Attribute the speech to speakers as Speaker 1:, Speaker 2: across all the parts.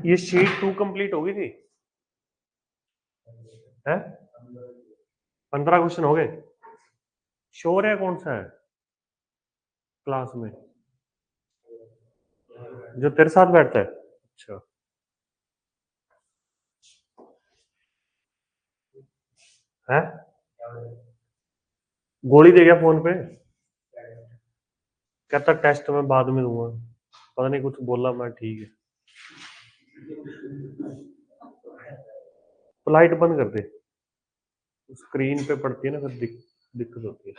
Speaker 1: ये sheet 2 complete होगी थी है 15 क्वेश्चन हो गए। श्योर है कौन सा है क्लास में जो तेरे साथ बैठता है? अच्छा है गोली दे गया फोन पे, कहता टेस्ट में बाद में दूंगा, पता नहीं कुछ बोला मैं ठीक है। तो लाइट बंद कर दे, स्क्रीन पे पड़ती है ना फिर दिक्कत होती है।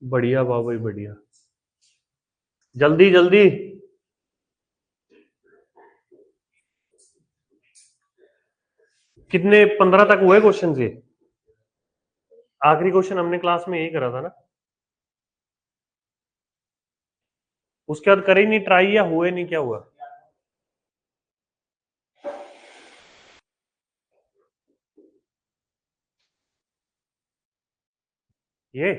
Speaker 1: बढ़िया बाबा बढ़िया, जल्दी जल्दी। कितने 15 तक हुए क्वेश्चन से? आखिरी क्वेश्चन हमने क्लास में यही करा था ना, उसके बाद करे नहीं ट्राई या हुए नहीं, क्या हुआ? ये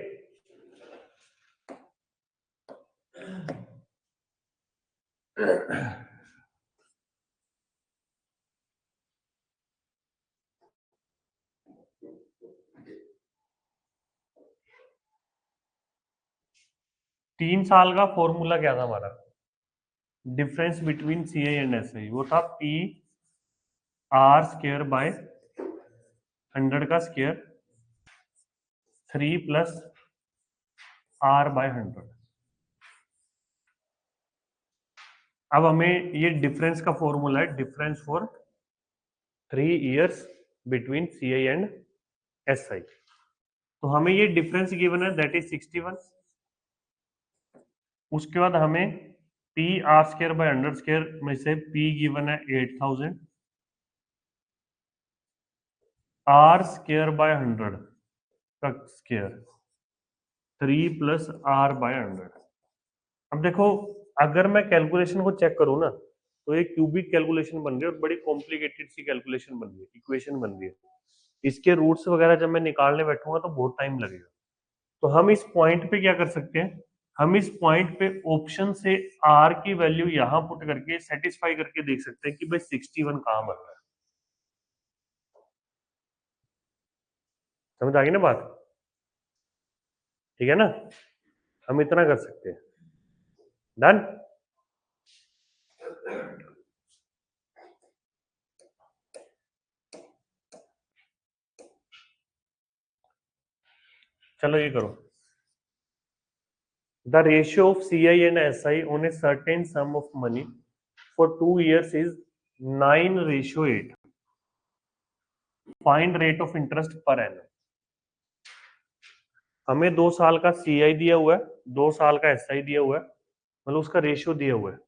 Speaker 1: 3 साल का फॉर्मूला क्या था हमारा difference between C I and S I? वो था पी आर स्क्र बाय 100 का स्क्र 3 प्लस आर बाय 100। अब हमें ये डिफरेंस का फॉर्मूला है, difference for 3 years between C I and S I. तो हमें ये डिफरेंस गिवन है दैट इज 61। उसके बाद हमें P R square by 100 square में से पी गिवन है 8000, आर स्क्र बाय 100 का स्क्र 3 प्लस आर बाय 100। अब देखो, अगर मैं कैलकुलेशन को चेक करूं ना तो ये क्यूबिक कैलकुलेशन बन रही है और बड़ी कॉम्प्लिकेटेड सी कैलकुलेशन बन रही है, इक्वेशन बन रही है। इसके रूट्स वगैरह जब मैं निकालने बैठूंगा तो बहुत टाइम लगेगा। तो हम इस पॉइंट पे क्या कर सकते हैं, हम इस पॉइंट पे ऑप्शन से आर की वैल्यू यहां पुट करके सेटिस्फाई करके देख सकते हैं कि भाई 61 कहां बन रहा है। समझ आ गई ना बात? ठीक है ना, हम इतना कर सकते हैं। डन। चलो ये करो, the ratio of CI and SI on a certain sum of money for 2 years is 9:8. Find rate of interest per annum. हमें 2 साल का CI दिया हुआ है, 2 साल का SI दिया हुआ है, मतलब उसका रेशियो दिया हुआ है।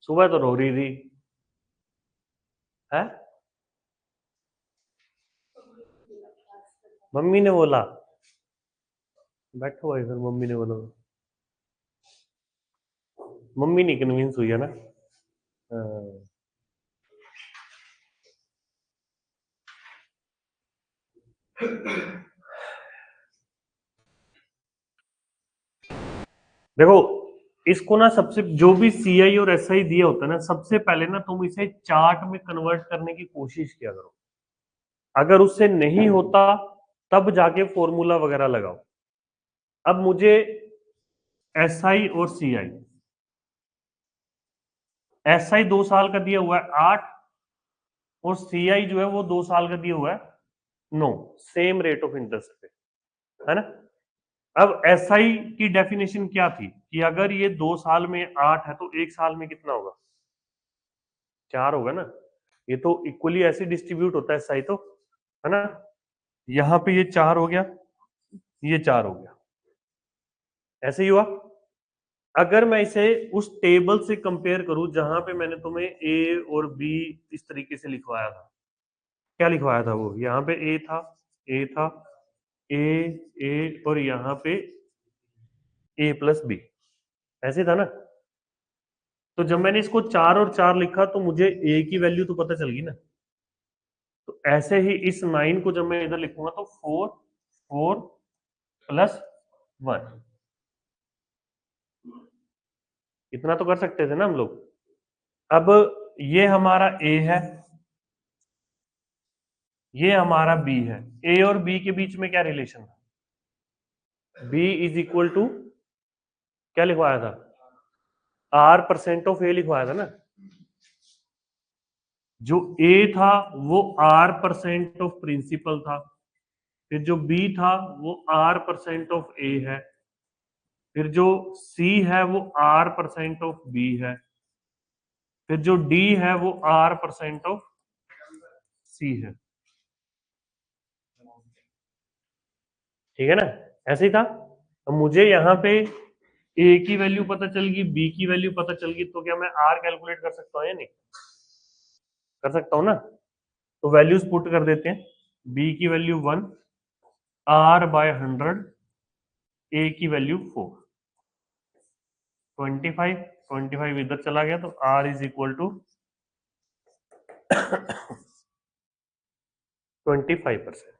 Speaker 1: सुबह तो रो रही थी है, मम्मी ने बोला बैठो भाई, फिर मम्मी ने बोला, मम्मी नहीं कन्विंस हुई है ना। हाँ। देखो, इसको ना सबसे जो भी सीआई और एसआई दिया होता है ना, सबसे पहले ना तुम इसे चार्ट में कन्वर्ट करने की कोशिश किया करो। अगर उससे नहीं होता तब जाके फॉर्मूला वगैरह लगाओ। अब मुझे एसआई और सीआई, एसआई 2 साल का दिया हुआ है 8 और सीआई जो है वो 2 साल का दिया हुआ है 9, सेम रेट ऑफ इंटरेस्ट पे, है ना। अब एसआई की डेफिनेशन क्या थी कि अगर ये 2 साल में 8 है तो 1 साल में कितना होगा, 4 होगा ना। ये तो इक्वली ऐसे डिस्ट्रीब्यूट होता है एसआई तो, है ना। यहाँ पे ये 4 हो गया, ये 4 हो गया, ऐसे ही हुआ। अगर मैं इसे उस टेबल से कंपेयर करूं जहां पे मैंने तुम्हें ए और बी इस तरीके से लिखवाया था, क्या लिखवाया था वो, यहाँ पे ए था, ए था, ए, ए और यहाँ पे ए प्लस बी, ऐसे था ना। तो जब मैंने इसको 4 और 4 लिखा तो मुझे ए की वैल्यू तो पता चल गई ना। तो ऐसे ही इस 9 को जब मैं इधर लिखूंगा तो 4, 4 प्लस 1, इतना तो कर सकते थे ना हम लोग। अब ये हमारा ए है, ये हमारा बी है। ए और बी के बीच में क्या रिलेशन है, बी इज इक्वल टू क्या लिखवाया था, आर परसेंट ऑफ ए लिखवाया था ना। जो ए था वो आर परसेंट ऑफ प्रिंसिपल था, फिर जो बी था वो आर परसेंट ऑफ ए है, फिर जो सी है वो आर परसेंट ऑफ बी है, फिर जो डी है वो आर परसेंट ऑफ सी है। ठीक है ना, ऐसे ही था। अब मुझे यहाँ पे ए की वैल्यू पता चल गई, बी की वैल्यू पता चल गई, तो क्या मैं आर कैलकुलेट कर सकता हूँ या नहीं, कर सकता हूँ ना। तो वैल्यूज पुट कर देते हैं, बी की वैल्यू 1, आर बाय 100, ए की वैल्यू 4, 25, 25 इधर चला गया तो आर इज इक्वल टू 25%।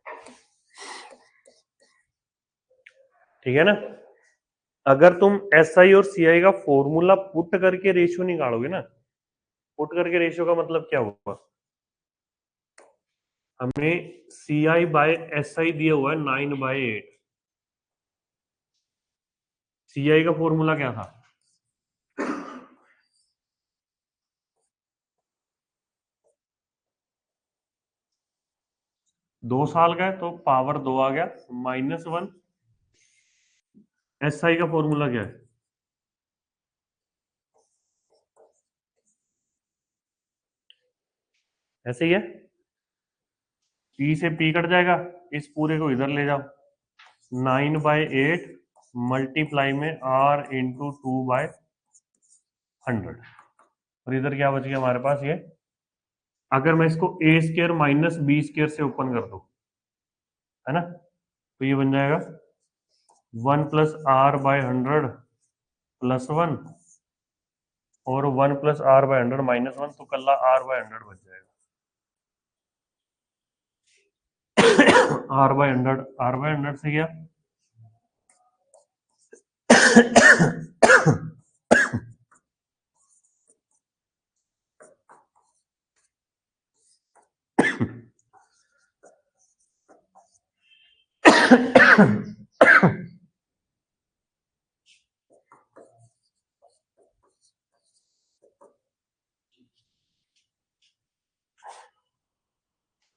Speaker 1: ठीक है ना। अगर तुम एस आई और सी आई का फॉर्मूला पुट करके रेशियो निकालोगे ना, पुट करके रेशियो का मतलब क्या होगा, हमें सी आई बाय एस आई दिया हुआ है 9/8, सी आई का फॉर्मूला क्या था, 2 साल का है तो पावर 2 आ गया, -1। एस आई का फॉर्मूला क्या है, ऐसे ही है, पी से पी कट जाएगा, इस पूरे को इधर ले जाओ, 9/8 मल्टीप्लाई में आर इंटू 2/100, और इधर क्या बच गया हमारे पास ये, अगर मैं इसको ए स्केयर माइनस बी स्केयर से ओपन कर दूं, है ना, तो ये बन जाएगा 1 + r/100 +1 और 1 + r/100 -1, तो कल्ला r/100 बच जाएगा। r/100 से गया।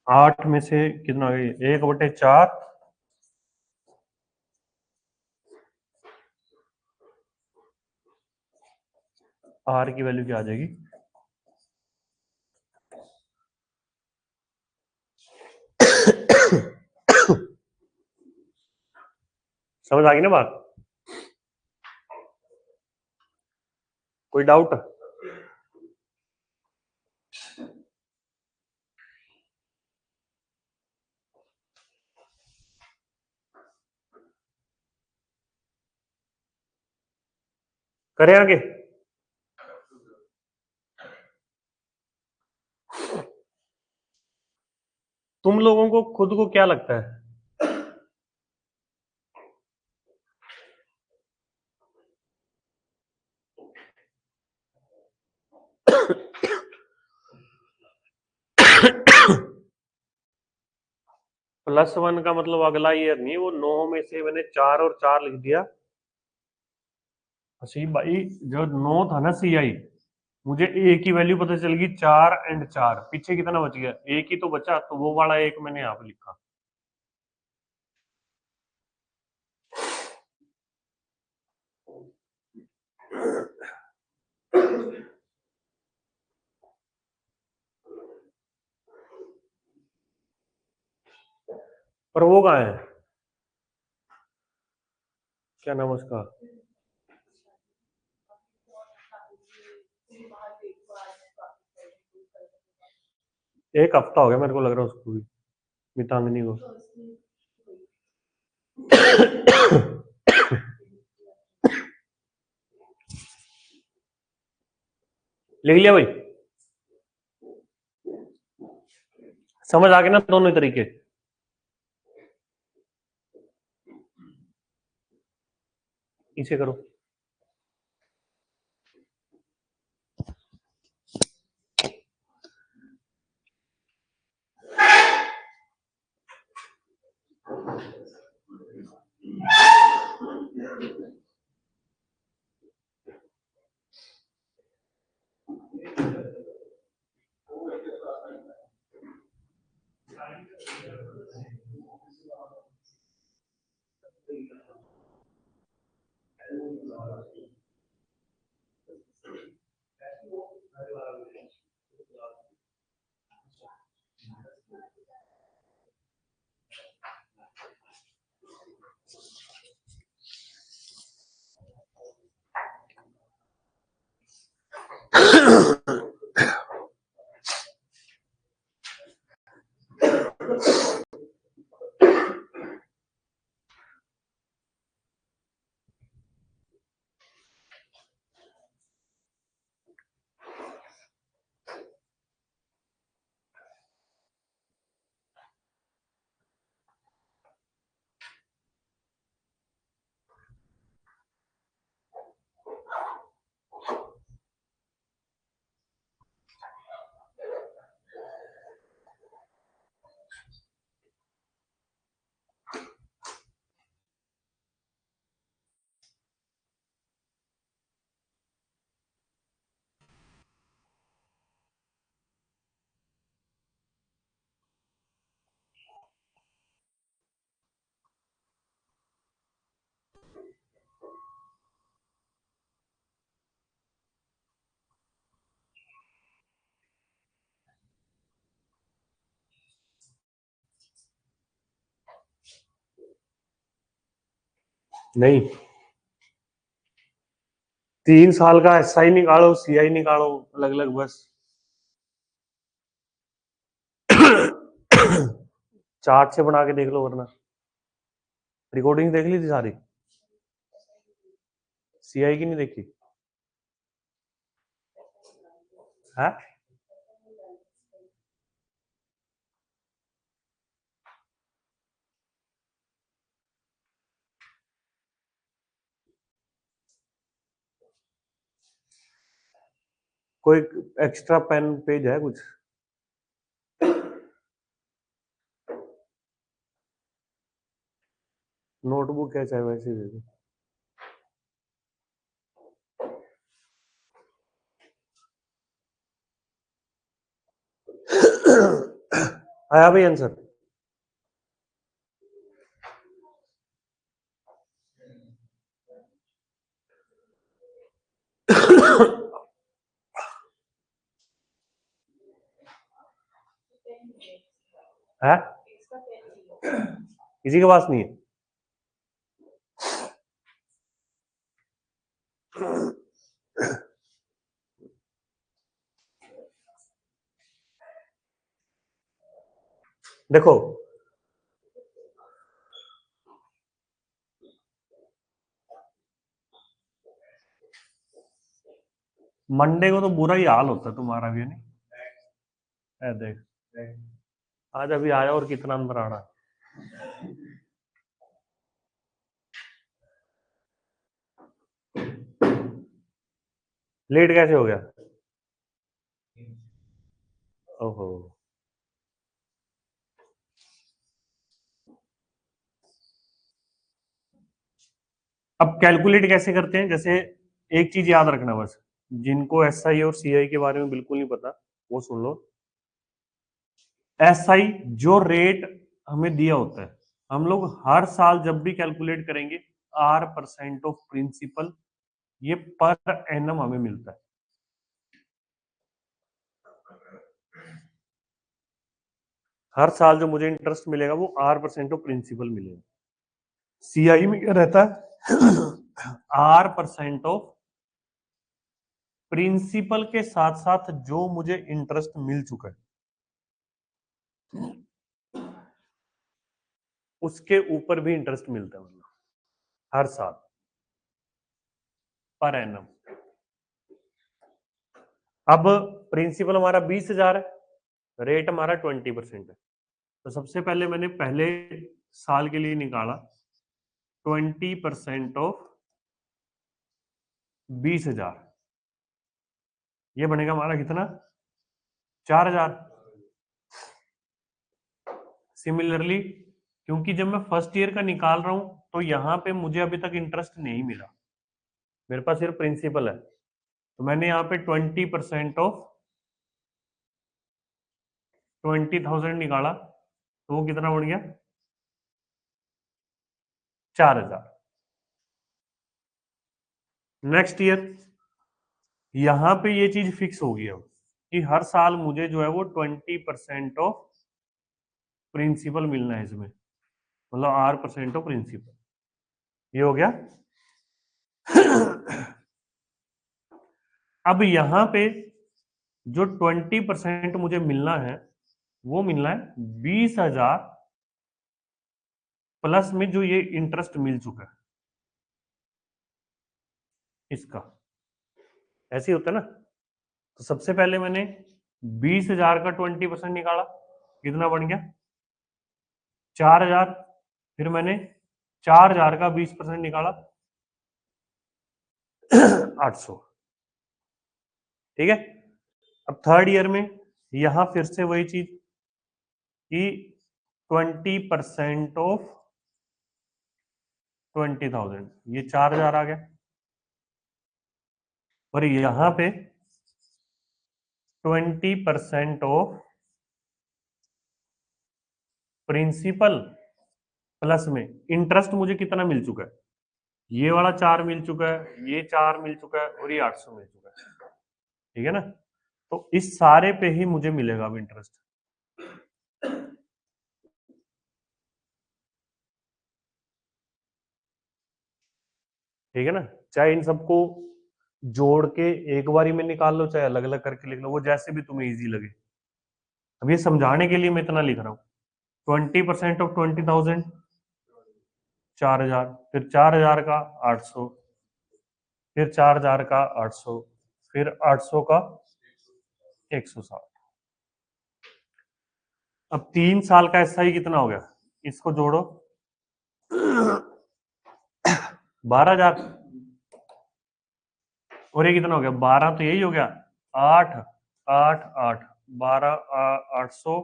Speaker 1: 8 में से कितना गई, 1/4, r की वैल्यू क्या आ जाएगी, समझ आ गई ना बात, कोई डाउट, करें आगे। तुम लोगों को खुद को क्या लगता है, +1 का मतलब अगला ईयर नहीं, वो 9 में से मैंने 4 और 4 लिख दिया। हसीब भाई, जो 9 था ना सी आई, मुझे ए की वैल्यू पता चल गई 4 एंड 4, पीछे कितना बच गया, एक ही तो बचा, तो वो वाला एक मैंने यहाँ पे लिखा। पर वो कहाँ है, क्या नाम है उसका, एक हफ्ता हो गया मेरे को लग रहा है उसको भी, मितांगनी को। लिख लिया भाई, समझ आ गए ना दोनों ही तरीके। इसे करो। नहीं, 3 साल का SI निकालो, CI निकालो, अलग अलग बस। चार्ट से बना के देख लो, वरना रिकॉर्डिंग देख ली थी सारी, CI की नहीं देखी है। कोई एक्स्ट्रा पेन पेज है कुछ? नोटबुक है चाहे वैसे दे दो। आया भाई आंसर? है? किसी के पास नहीं है? देखो, मंडे को तो बुरा ही हाल होता है तुम्हारा भी, नहीं? देख, आज अभी आया और कितना अंदर आ रहा है। लेट कैसे हो गया? ओहो, अब कैलकुलेट कैसे करते हैं? जैसे एक चीज याद रखना बस, जिनको SI और CI के बारे में बिल्कुल नहीं पता वो सुन लो। SI जो रेट हमें दिया होता है, हम लोग हर साल जब भी कैलकुलेट करेंगे, R% ऑफ प्रिंसिपल, ये पर एनम हमें मिलता है। हर साल जो मुझे इंटरेस्ट मिलेगा वो R% ऑफ प्रिंसिपल मिलेगा। CI में क्या रहता है? R% ऑफ प्रिंसिपल के साथ साथ जो मुझे इंटरेस्ट मिल चुका है, उसके ऊपर भी इंटरेस्ट मिलता है, मतलब हर साल पर एनम। अब प्रिंसिपल हमारा 20,000 है, रेट हमारा 20% है। तो सबसे पहले मैंने पहले साल के लिए निकाला 20% ऑफ 20,000, ये बनेगा हमारा कितना, 4,000। सिमिलरली क्योंकि जब मैं फर्स्ट ईयर का निकाल रहा हूं तो यहां पे मुझे अभी तक इंटरेस्ट नहीं मिला, मेरे पास सिर्फ प्रिंसिपल है, तो मैंने यहाँ पे 20% ऑफ 20,000 निकाला, तो वो कितना बन गया, 4,000। नेक्स्ट ईयर यहां पे ये चीज फिक्स हो गई अब कि हर साल मुझे जो है वो 20% ऑफ प्रिंसिपल मिलना है इसमें, मतलब R% ऑफ प्रिंसिपल, ये हो गया। अब यहां पे जो 20% मुझे मिलना है वो मिलना है 20,000 प्लस में जो ये इंटरेस्ट मिल चुका है इसका, ऐसे ही होता है ना। तो सबसे पहले मैंने 20,000 का 20% निकाला, कितना बन गया, 4,000। फिर मैंने 4,000 का 20% निकाला, 800। ठीक है। अब थर्ड ईयर में यहां फिर से वही चीज कि 20% ऑफ 20,000, ये 4,000 आ गया, और यहां पे 20% ऑफ प्रिंसिपल प्लस में इंटरेस्ट मुझे कितना मिल चुका है, ये वाला 4 मिल चुका है, ये 4 मिल चुका है, और ये 800 मिल चुका है। ठीक है ना। तो इस सारे पे ही मुझे मिलेगा अब इंटरेस्ट। ठीक है ना। चाहे इन सबको जोड़ के एक बारी में निकाल लो, चाहे अलग अलग करके लिख लो, वो जैसे भी तुम्हें इजी लगे। अब ये समझाने के लिए मैं इतना लिख रहा हूँ। 20% ऑफ 20,000 4,000, फिर 4,000 का 800, फिर 4,000 का 800, फिर 800 का 160। अब 3 साल का एसआई कितना हो गया, इसको जोड़ो, 12,000, और ये कितना हो गया, 12, तो यही हो गया 8 8 8 12 800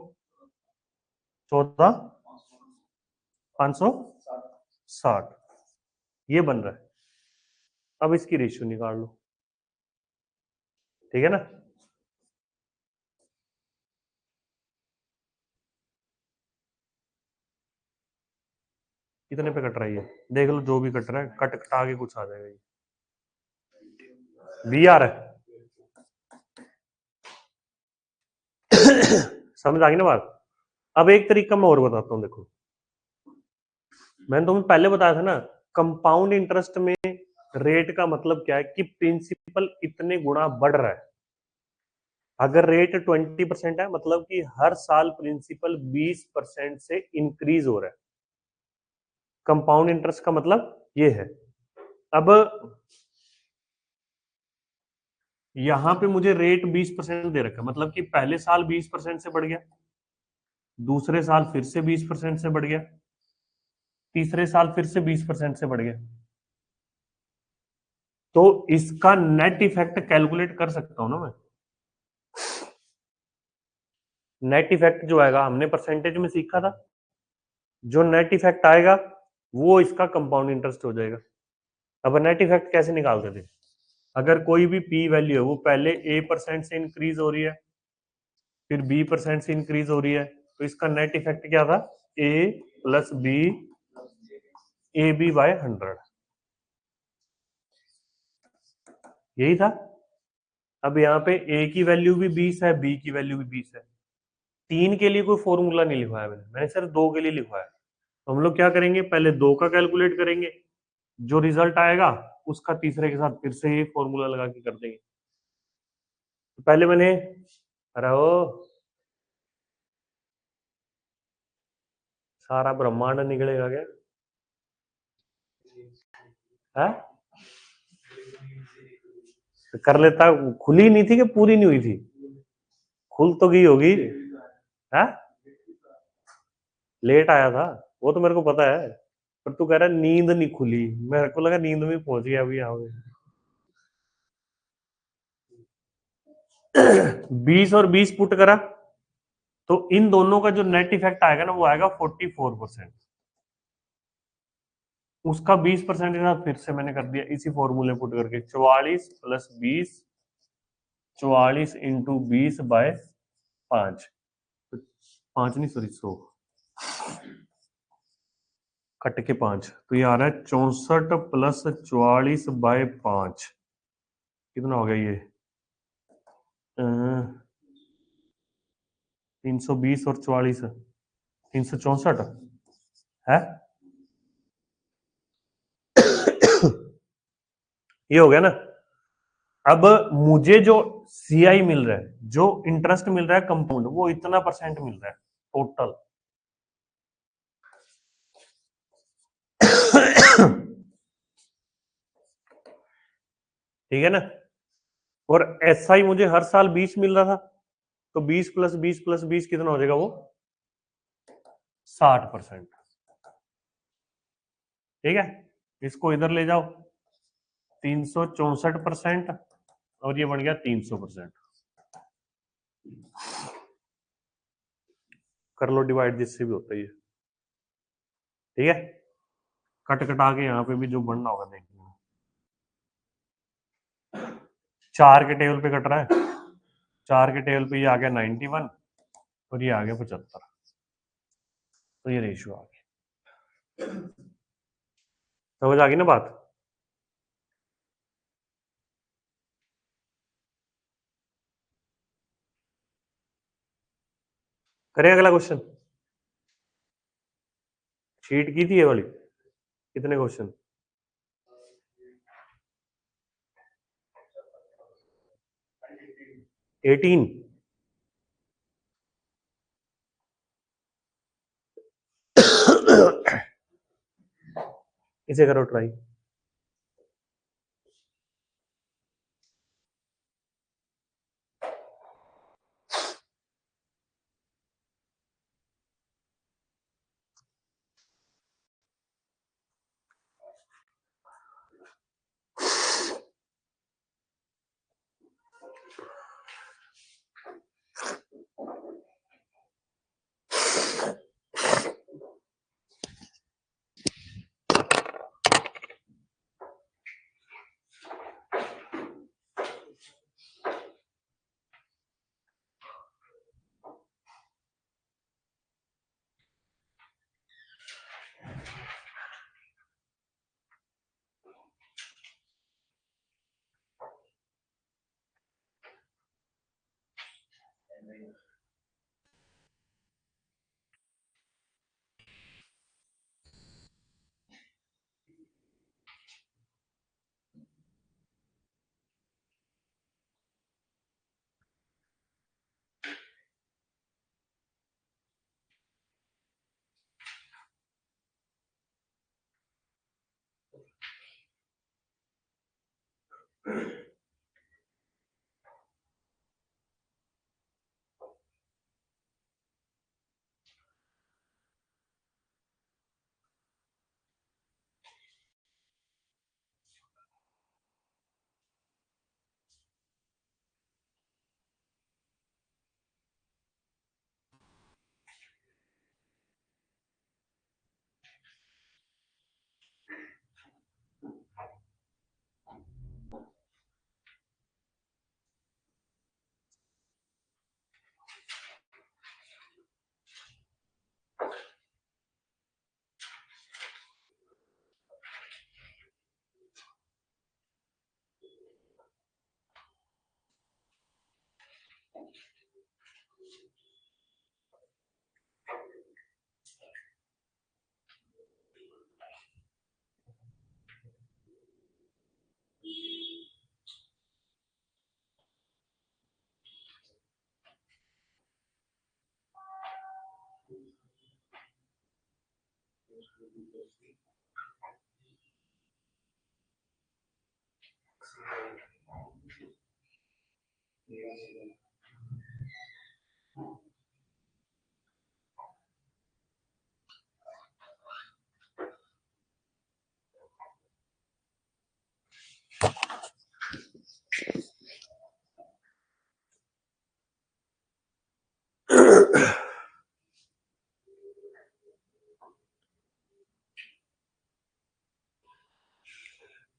Speaker 1: 14 560, ये बन रहा है। अब इसकी रेशियो निकाल लो। ठीक है ना। कितने पे कट रहा है ये, देख लो, जो भी कट रहा है कट कटा के कुछ आ जाएगा ये, वी आर है। समझ आ गई ना बात। अब एक तरीका मैं और बताता हूँ, देखो मैंने तुम्हें पहले बताया था ना, कंपाउंड इंटरेस्ट में रेट का मतलब क्या है कि प्रिंसिपल इतने गुना बढ़ रहा है। अगर रेट 20% है मतलब कि हर साल प्रिंसिपल 20% से इंक्रीज हो रहा है। कंपाउंड इंटरेस्ट का मतलब ये है। अब यहां पे मुझे रेट 20% दे रखा है, मतलब कि पहले साल 20% से बढ़ गया, दूसरे साल फिर से 20% से बढ़ गया, तीसरे साल फिर से 20% से बढ़ गया। तो इसका नेट इफेक्ट कैलकुलेट कर सकता हूं ना मैं। नेट इफेक्ट जो आएगा हमने परसेंटेज में सीखा था, जो नेट इफेक्ट आएगा वो इसका कंपाउंड इंटरेस्ट हो जाएगा। अब नेट इफेक्ट कैसे निकालते थे, अगर कोई भी पी वैल्यू है वो पहले A% से इंक्रीज हो रही है, फिर B% से इंक्रीज हो रही है, तो इसका नेट इफेक्ट क्या था, A प्लस बी AB/100, यही था। अब यहाँ पे A की वैल्यू भी 20 है, B की वैल्यू भी 20 है। 3 के लिए कोई फॉर्मूला नहीं लिखवाया मैंने सिर्फ 2 के लिए लिखवाया। तो हम लोग क्या करेंगे, पहले 2 का कैलकुलेट करेंगे, जो रिजल्ट आएगा उसका तीसरे के साथ फिर से ये फॉर्मूला लगा के कर देंगे। तो पहले मैंने, अरे ओ सारा ब्रह्मांड निकलेगा क्या? है कर लेता। खुली नहीं थी कि पूरी नहीं हुई थी? खुल तो गई होगी। है लेट आया था, वो तो मेरे को पता है। पर तू कह रहा है नींद नहीं खुली, मेरे को लगा नींद में पहुंच गया अभी यहाँ पे। 20 और 20 पुट करा तो इन दोनों का जो नेट इफेक्ट आएगा ना वो आएगा 44%। उसका 20% के साथ फिर से मैंने कर दिया इसी फॉर्मूले पुट करके, 44 + 20, 44 × 20/5। 5 नहीं सॉरी 100 कट के 5, तो ये आ रहा है 64 + 44/5। कितना हो गया ये? 320 और 44, 364 है। ये हो गया ना। अब मुझे जो सीआई मिल रहा है, जो इंटरेस्ट मिल रहा है कंपाउंड, वो इतना परसेंट मिल रहा है टोटल। ठीक है ना। और एसआई मुझे हर साल 20 मिल रहा था, तो 20 + 20 + 20 कितना हो जाएगा वो? 60%। ठीक है, इसको इधर ले जाओ, 364%, और ये बन गया 300%। कर लो डिवाइड, जिससे भी होता है ये। ठीक है, कट कटा के यहाँ पे भी जो बनना होगा देख लेना। 4 के टेबल पे कट रहा है, 4 के टेबल पे ये आ गया 91 और ये आ गया 75, तो ये रेशियो आ गया। समझ आ गई ना बात? करें अगला क्वेश्चन। शीट की थी ये वाली, कितने क्वेश्चन? 18। इसे करो ट्राई।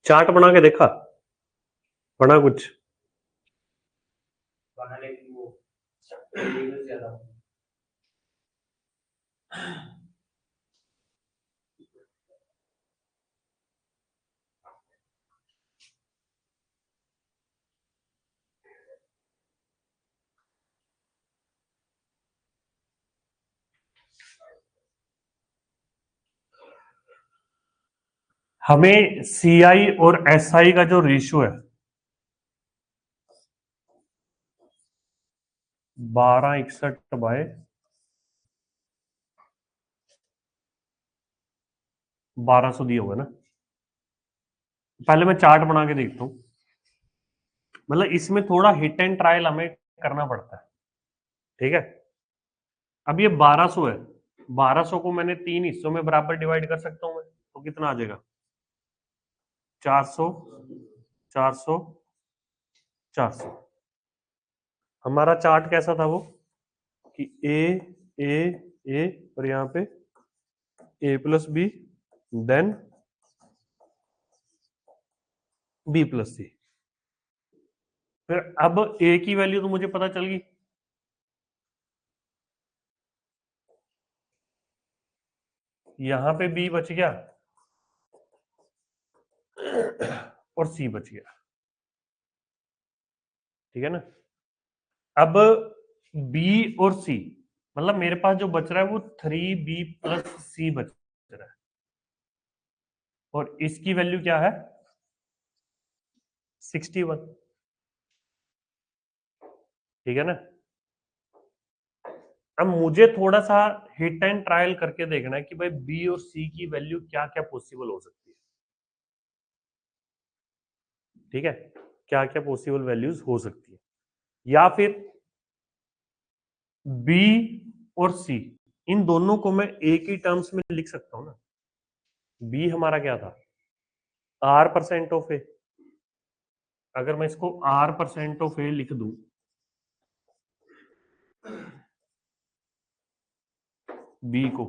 Speaker 1: चार्ट बना के देखा, बना कुछ
Speaker 2: बनाने की वो ज्यादा
Speaker 1: हमें सीआई और एसआई का जो रेशियो है 1261 बाय 1200 दिया हुआ है ना। पहले मैं चार्ट बना के देखता हूं, मतलब इसमें थोड़ा हिट एंड ट्रायल हमें करना पड़ता है, ठीक है। अब ये 1200 है, 1200 को मैंने 3 हिस्सों में बराबर डिवाइड कर सकता हूं मैं, तो कितना आ जाएगा 400 400 400। हमारा चार्ट कैसा था वो कि ए ए ए और यहाँ पे A plus B then B plus C. फिर अब ए की वैल्यू तो मुझे पता चल गई, यहां पे बी बच गया और सी बच गया, ठीक है ना। अब बी और सी, मतलब मेरे पास जो बच रहा है वो 3b प्लस सी बच रहा है, और इसकी वैल्यू क्या है 61, ठीक है ना। अब मुझे थोड़ा सा हिट एंड ट्रायल करके देखना है कि भाई बी और सी की वैल्यू क्या क्या पॉसिबल हो सकती है, ठीक है, क्या क्या पॉसिबल वैल्यूज हो सकती है। या फिर बी और सी इन दोनों को मैं एक ही टर्म्स में लिख सकता हूं ना। बी हमारा क्या था r% ऑफ ए, अगर मैं इसको r% ऑफ ए लिख दूं, बी को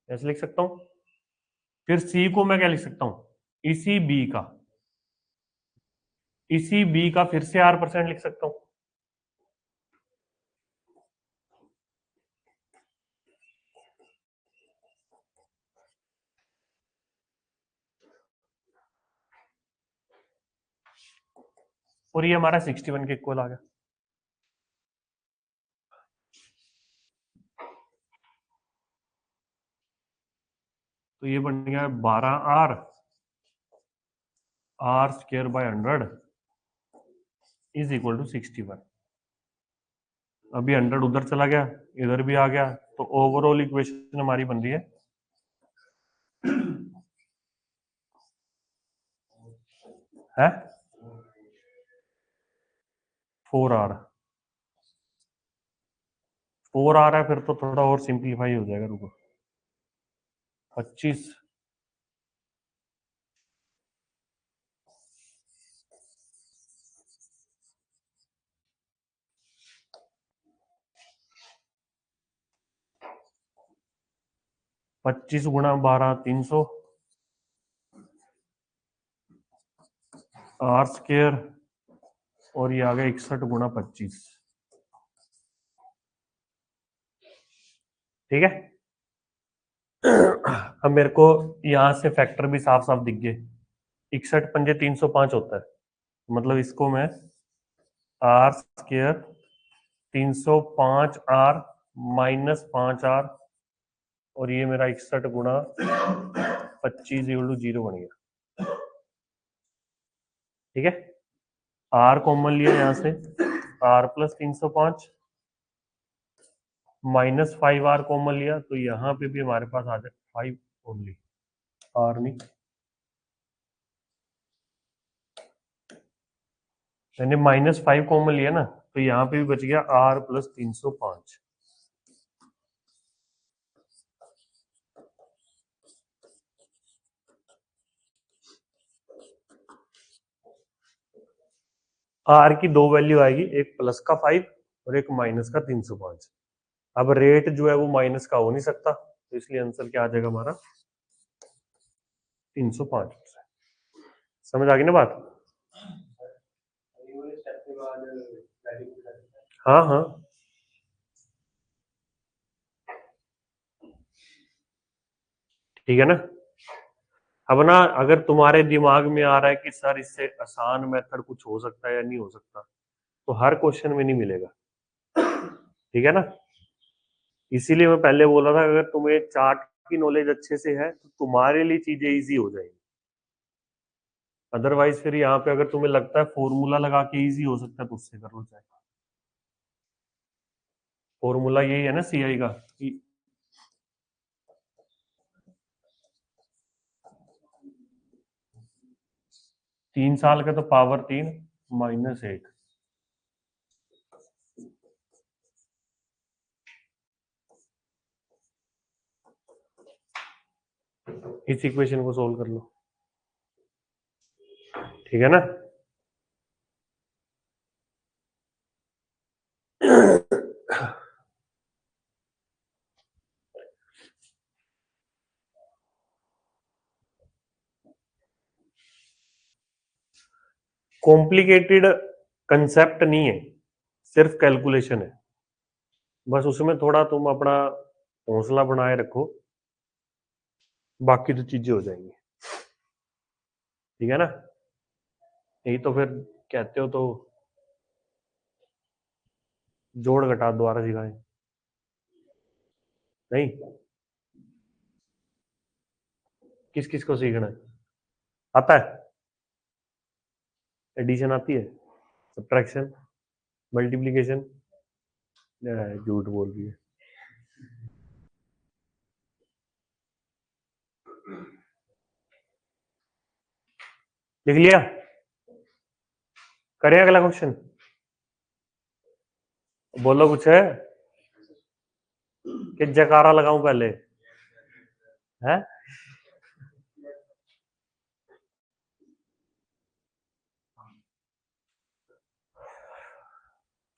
Speaker 1: ऐसे लिख सकता हूं, फिर सी को मैं क्या लिख सकता हूं इसी बी का, इसी बी का फिर से r% लिख सकता हूं। और ये हमारा 61 के इक्वल आ गया। तो ये बन गया 12r r² bye 100 is equal to 61। अभी 100 उधर चला गया, इधर भी आ गया, तो ओवरऑल इक्वेशन हमारी बन रही है 4r। 4r है, फिर तो थोड़ा और सिंप्लीफाई हो जाएगा, रुको 25 25 गुणा 12 300 r², और ये आ गया 61 गुणा 25, ठीक है। अब मेरे को यहां से फैक्टर भी साफ साफ दिख गए, 61 पंजे 305 होता है, मतलब इसको मैं r² 305r माइनस 5r, और ये मेरा 61 गुणा 25 0 बन गया, ठीक है। r कॉमन लिया यहां से, r plus 305 minus 5r common लिया, तो यहां पे भी हमारे पास आ जाए 5 ओनली, आर नहीं, मैंने -5 कॉमन लिया ना, तो यहाँ पे भी बच गया आर प्लस 305। आर की दो वैल्यू आएगी, एक प्लस का 5 और एक माइनस का 305। अब रेट जो है वो माइनस का हो नहीं सकता, तो इसलिए आंसर क्या आ जाएगा हमारा 305। समझ आ गई ना बात?
Speaker 2: स्टेप के बाद वैल्यू पूछा जाता है।
Speaker 1: हाँ हाँ, ठीक है ना। अब ना अगर तुम्हारे दिमाग में आ रहा है कि सर इससे आसान मेथड कुछ हो सकता है या नहीं हो सकता, तो हर क्वेश्चन में नहीं मिलेगा, ठीक है ना। इसीलिए मैं पहले बोला था अगर तुम्हें चार्ट की नॉलेज अच्छे से है तो तुम्हारे लिए चीजें इजी हो जाएंगी। अदरवाइज फिर यहाँ पे अगर तुम्हें लगता है फॉर्मूला लगा के इजी हो सकता है तो उससे कर लो चाहे। फॉर्मूला यही है ना सीआई का कि 3 साल का तो पावर 3 -1। इस इक्वेशन को सोल्व कर लो, ठीक है ना। कॉम्प्लिकेटेड कंसेप्ट नहीं है, सिर्फ कैलकुलेशन है। बस उसमें थोड़ा तुम अपना हौसला बनाए रखो, बाकी तो चीजें हो जाएंगी, ठीक है ना। यही तो फिर कहते हो तो जोड़ घटा दोबारा सिखाएं, नहीं किस किस को सीखना है? आता है? एडिशन आती है, सब्ट्रैक्शन, मल्टीप्लिकेशन? झूठ बोल रही है। लिख लिया? करें अगला क्वेश्चन? बोलो कुछ है कि जकारा लगाऊं पहले है?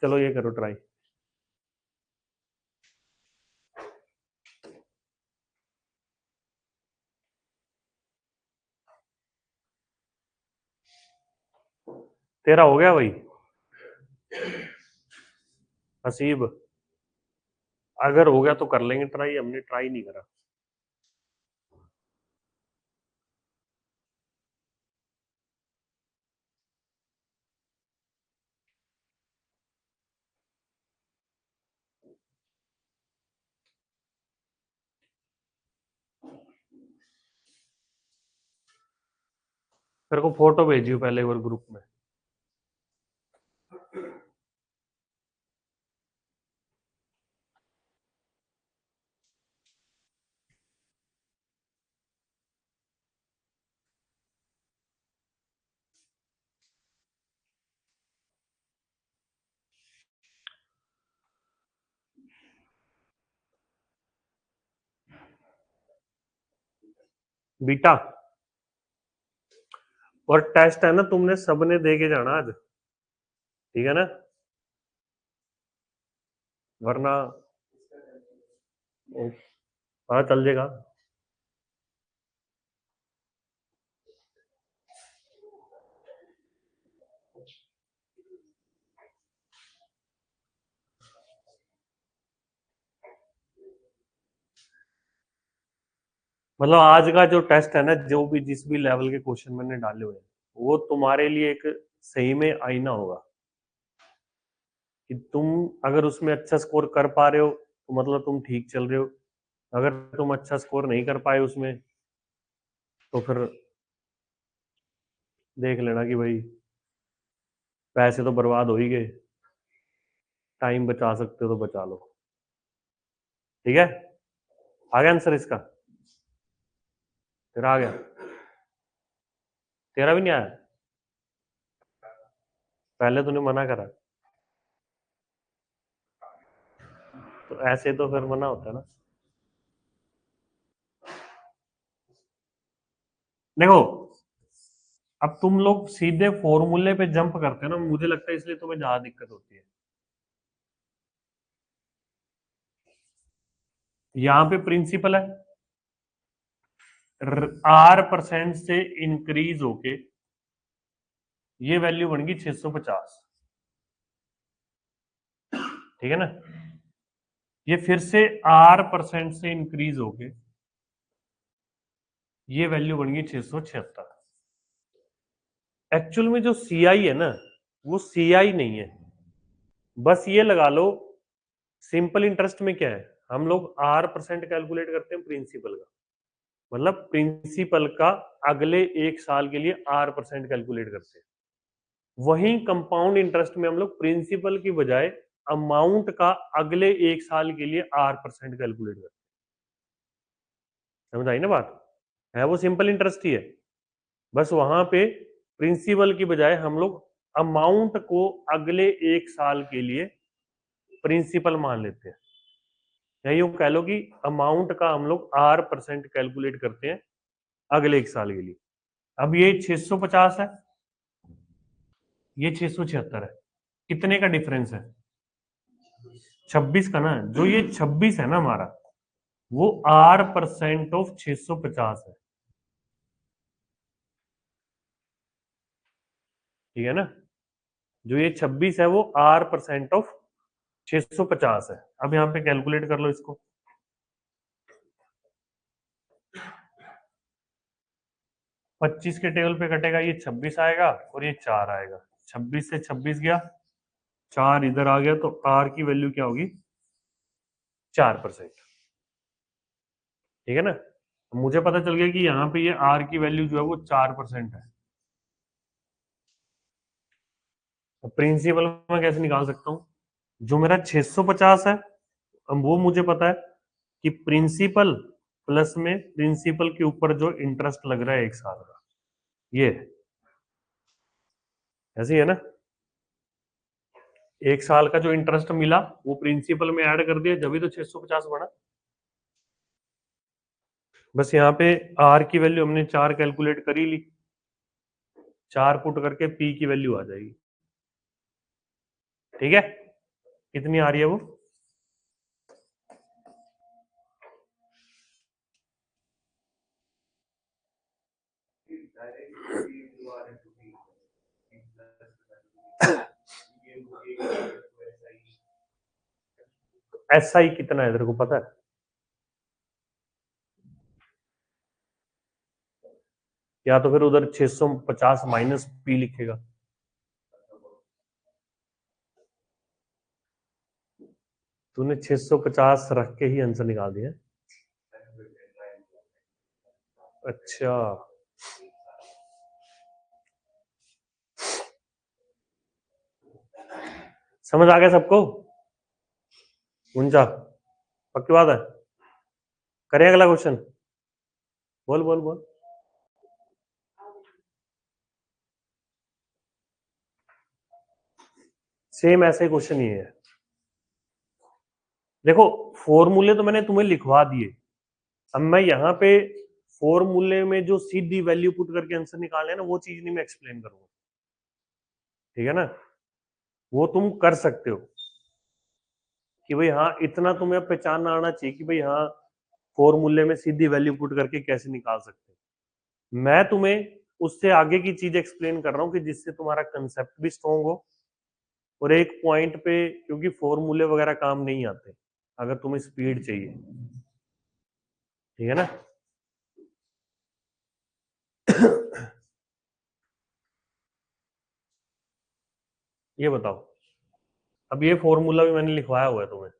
Speaker 1: चलो ये करो ट्राई। तेरा हो गया भाई हसीब? अगर हो गया तो कर लेंगे ट्राई, हमने ट्राई नहीं करा। मेरे को फोटो भेजियो पहले एक बार ग्रुप में। बीटा और टेस्ट है ना, तुमने सबने दे के जाना आज, ठीक है ना, वरना पता चल जाएगा। मतलब आज का जो टेस्ट है ना, जो भी जिस भी लेवल के क्वेश्चन मैंने डाले हुए हैं, वो तुम्हारे लिए एक सही में आईना होगा कि तुम अगर उसमें अच्छा स्कोर कर पा रहे हो तो मतलब तुम ठीक चल रहे हो। अगर तुम अच्छा स्कोर नहीं कर पाए उसमें तो फिर देख लेना कि भाई पैसे तो बर्बाद हो ही गए, टाइम बचा सकते हो तो बचा लो, ठीक है। आ गया आंसर इसका? तेरा आ गया, तेरा भी नहीं आया, पहले तूने मना करा, तो ऐसे तो फिर मना होता है ना। देखो अब तुम लोग सीधे फॉर्मूले पे जंप करते हो ना, मुझे लगता है इसलिए तुम्हें ज्यादा दिक्कत होती है। यहां पे प्रिंसिपल है, R% से इंक्रीज होके ये वैल्यू बन गई 650, ठीक है ना। ये फिर से R% से इंक्रीज होके ये वैल्यू बन गई 676। एक्चुअल में जो CI है ना, वो CI नहीं है, बस ये लगा लो सिंपल इंटरेस्ट में क्या है, हम लोग R% कैलकुलेट करते हैं प्रिंसिपल का, मतलब प्रिंसिपल का अगले 1 साल के लिए R% कैलकुलेट करते हैं। वहीं कंपाउंड इंटरेस्ट में हम लोग प्रिंसिपल की बजाय अमाउंट का अगले 1 साल के लिए R% कैलकुलेट करते हैं। समझ आई ना बात, है वो सिंपल इंटरेस्ट ही है, बस वहां पे प्रिंसिपल की बजाय हम लोग अमाउंट को अगले 1 साल के लिए प्रिंसिपल मान लेते हैं, या यूं कह लो कि अमाउंट का हम लोग R% कैलकुलेट करते हैं अगले 1 साल के लिए। अब ये 650 है, ये 676 है, कितने का डिफरेंस है, 26 का ना। जो ये 26 है ना हमारा, वो R% ऑफ 650 है, ठीक है ना। जो ये 26 है वो R% ऑफ 650 है। अब यहाँ पे कैलकुलेट कर लो इसको, 25 के टेबल पे कटेगा, ये 26 आएगा और ये 4 आएगा, 26 से 26 गया, 4 इधर आ गया, तो R की वैल्यू क्या होगी, 4%, ठीक है ना। मुझे पता चल गया कि यहाँ पे ये R की वैल्यू जो है वो 4% है। प्रिंसिपल मैं कैसे निकाल सकता हूँ, जो मेरा 650 है, अब वो मुझे पता है कि प्रिंसिपल प्लस में प्रिंसिपल के ऊपर जो इंटरेस्ट लग रहा है 1 साल का, ये ऐसे ही है ना। 1 साल का जो इंटरेस्ट मिला वो प्रिंसिपल में ऐड कर दिया, जब भी तो 650 बना। बस यहाँ पे R की वैल्यू हमने 4 कैलकुलेट कर ही ली, 4 पुट करके P की वैल्यू आ जाएगी, ठीक है। कितनी आ रही है वो, SI कितना है तेरे को पता है, या तो फिर उधर 650 माइनस P लिखेगा, तूने 650 रख के ही आंसर निकाल दिया। अच्छा, समझ आ गया सबको, ऊंचा, पक्की बात है। करें अगला क्वेश्चन, बोल बोल बोल। सेम ऐसे क्वेश्चन ही है, देखो फॉर्मूले तो मैंने तुम्हें लिखवा दिए, अब मैं यहाँ पे फॉर्मूले में जो सीधी वैल्यू पुट करके आंसर निकालना है ना, वो चीज नहीं मैं एक्सप्लेन करूंगा, ठीक है ना। वो तुम कर सकते हो कि भाई हाँ इतना तुम्हें पहचानना आना चाहिए कि भाई हाँ फॉर्मूले में सीधी वैल्यू पुट करके कैसे निकाल सकते हैं। मैं तुम्हें उससे आगे की चीज एक्सप्लेन कर रहा हूँ कि जिससे तुम्हारा कंसेप्ट भी स्ट्रॉन्ग हो, और एक पॉइंट पे, क्योंकि फॉर्मूले वगैरह काम नहीं आते अगर तुम्हें स्पीड चाहिए, ठीक है ना। ये बताओ, अब ये फॉर्मूला भी मैंने लिखवाया हुआ है तुम्हें,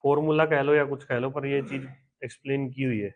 Speaker 1: फॉर्मूला कह लो या कुछ कह लो, पर ये चीज एक्सप्लेन की हुई है।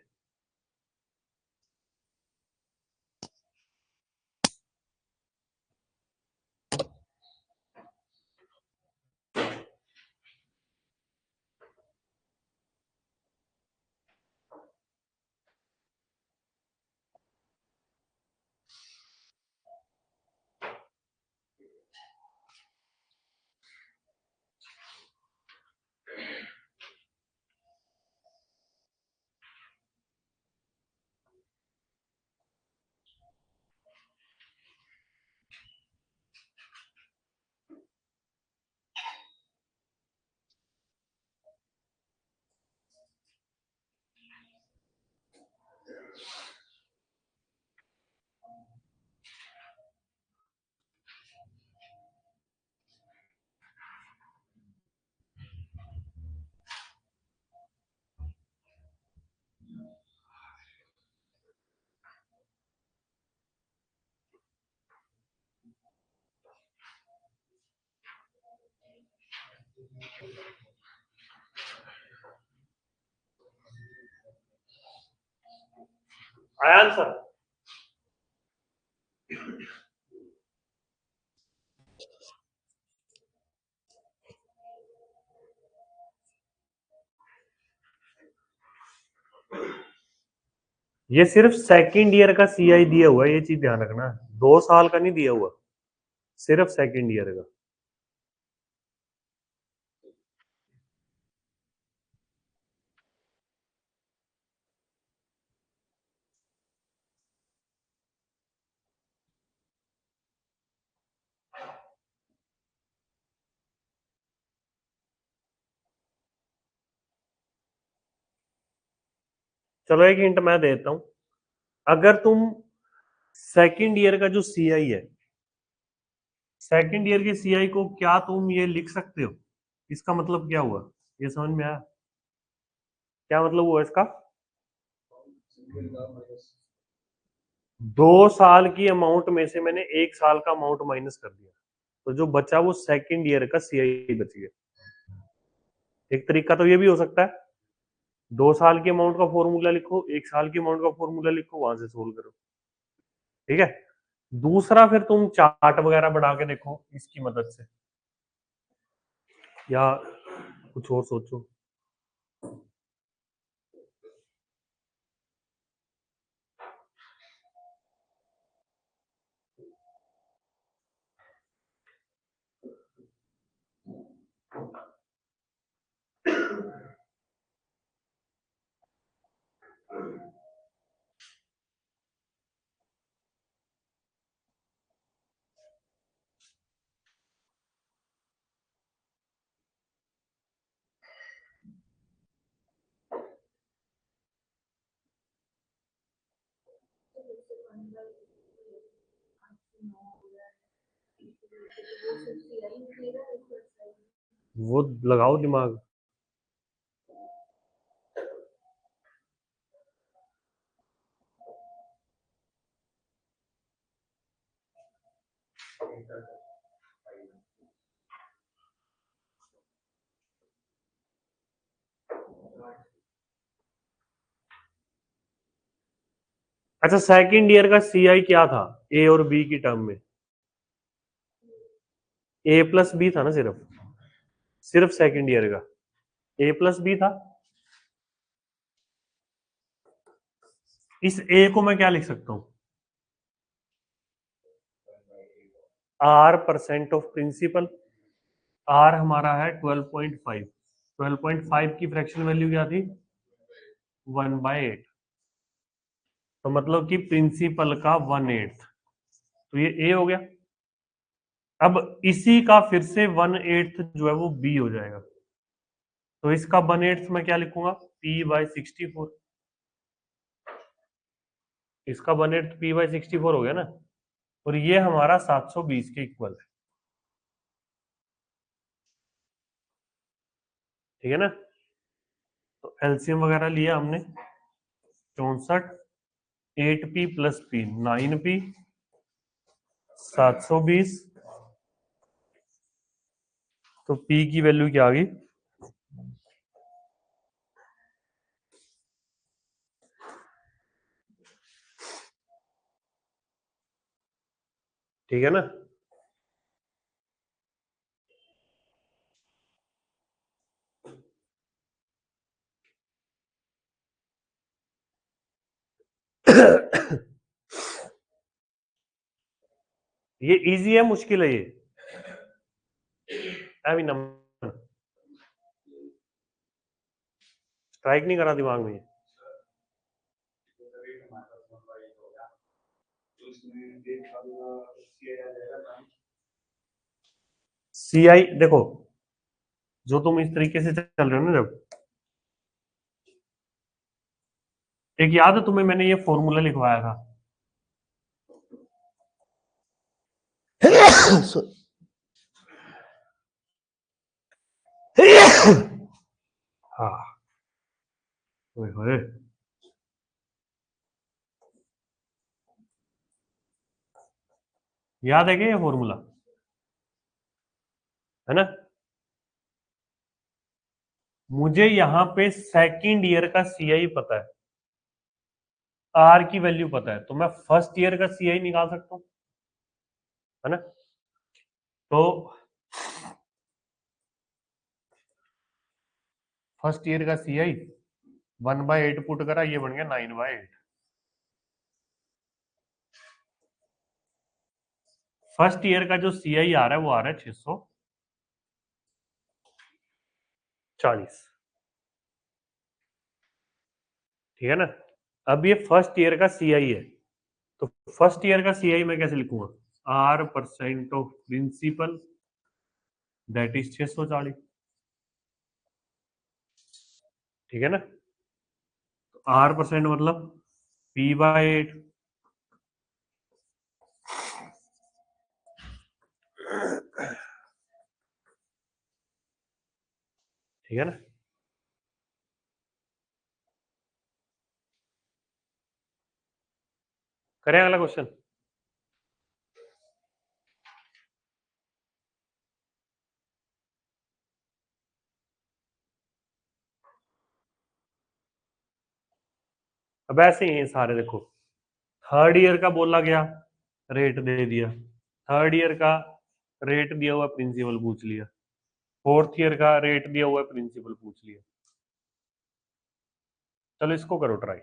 Speaker 1: आया आंसर? ये सिर्फ सेकंड ईयर का सीआई दिया हुआ है, ये चीज ध्यान रखना, 2 साल का नहीं दिया हुआ, सिर्फ सेकंड ईयर का। चलो एक हिंट मैं देता हूं, अगर तुम सेकंड ईयर का जो सीआई है, सेकंड ईयर के सीआई को क्या तुम ये लिख सकते हो? इसका मतलब क्या हुआ, ये समझ में आया? क्या मतलब हुआ इसका? 2 साल की अमाउंट में से मैंने 1 साल का अमाउंट माइनस कर दिया, तो जो बचा वो सेकंड ईयर का सीआई बच गया। एक तरीका तो ये भी हो सकता है, 2 साल की अमाउंट का फॉर्मूला लिखो, 1 साल की अमाउंट का फॉर्मूला लिखो, वहां से सोल्व करो। ठीक है, दूसरा फिर तुम चार्ट वगैरह बना के देखो इसकी मदद से, या कुछ और सोचो। वो लगाओ दिमाग। अच्छा, सेकंड ईयर का सीआई क्या था ए और बी की टर्म में? ए प्लस बी था ना, सिर्फ सिर्फ सेकंड ईयर का ए प्लस बी था। इस ए को मैं क्या लिख सकता हूं? R percent of principal. R हमारा है 12.5, 12.5 की फ्रैक्शन वैल्यू क्या थी? 1/8, तो मतलब कि प्रिंसिपल का 1/8, तो ये ए हो गया। अब इसी का फिर से 1/8 जो है वो बी हो जाएगा, तो इसका 1/8 मैं क्या लिखूंगा? P/64। इसका 1/8 P/64 हो गया ना, और ये हमारा 720 के इक्वल है। ठीक है ना, तो एलसीएम वगैरह लिया हमने, 64, 8P प्लस P 9P, 720, तो P की वैल्यू क्या आ गई? ठीक है ना। ये इजी है मुश्किल है ये? अभी नंबर स्ट्राइक नहीं करा दिमाग में? सीआई देखो, जो तुम इस तरीके से चल रहे हो ना, जब एक याद है तुम्हें मैंने ये फॉर्मूला लिखवाया था? हाँ, ओए होए। याद है क्या ये फॉर्मूला? है ना? मुझे यहां पे सेकंड ईयर का सीआई पता है, आर की वैल्यू पता है, तो मैं फर्स्ट ईयर का सीआई निकाल सकता हूं, है ना? तो फर्स्ट ईयर का सीआई 1/8 पुट करा, ये बन गया 9/8। फर्स्ट ईयर का जो सीआई आ रहा है वो आ रहा है 640। ठीक है ना? अब ये फर्स्ट ईयर का सीआई है, तो फर्स्ट ईयर का सीआई मैं कैसे लिखूंगा? R percent of principal, that is 640। ठीक है ना? आर परसेंट मतलब P/8। ठीक है ना? करें अगला क्वेश्चन। अब ऐसे ही हैं सारे, देखो थर्ड ईयर का बोला गया, रेट दे दिया, थर्ड ईयर का रेट दिया हुआ प्रिंसिपल पूछ लिया, फोर्थ ईयर का रेट दिया हुआ प्रिंसिपल पूछ लिया। चलो इसको करो ट्राई।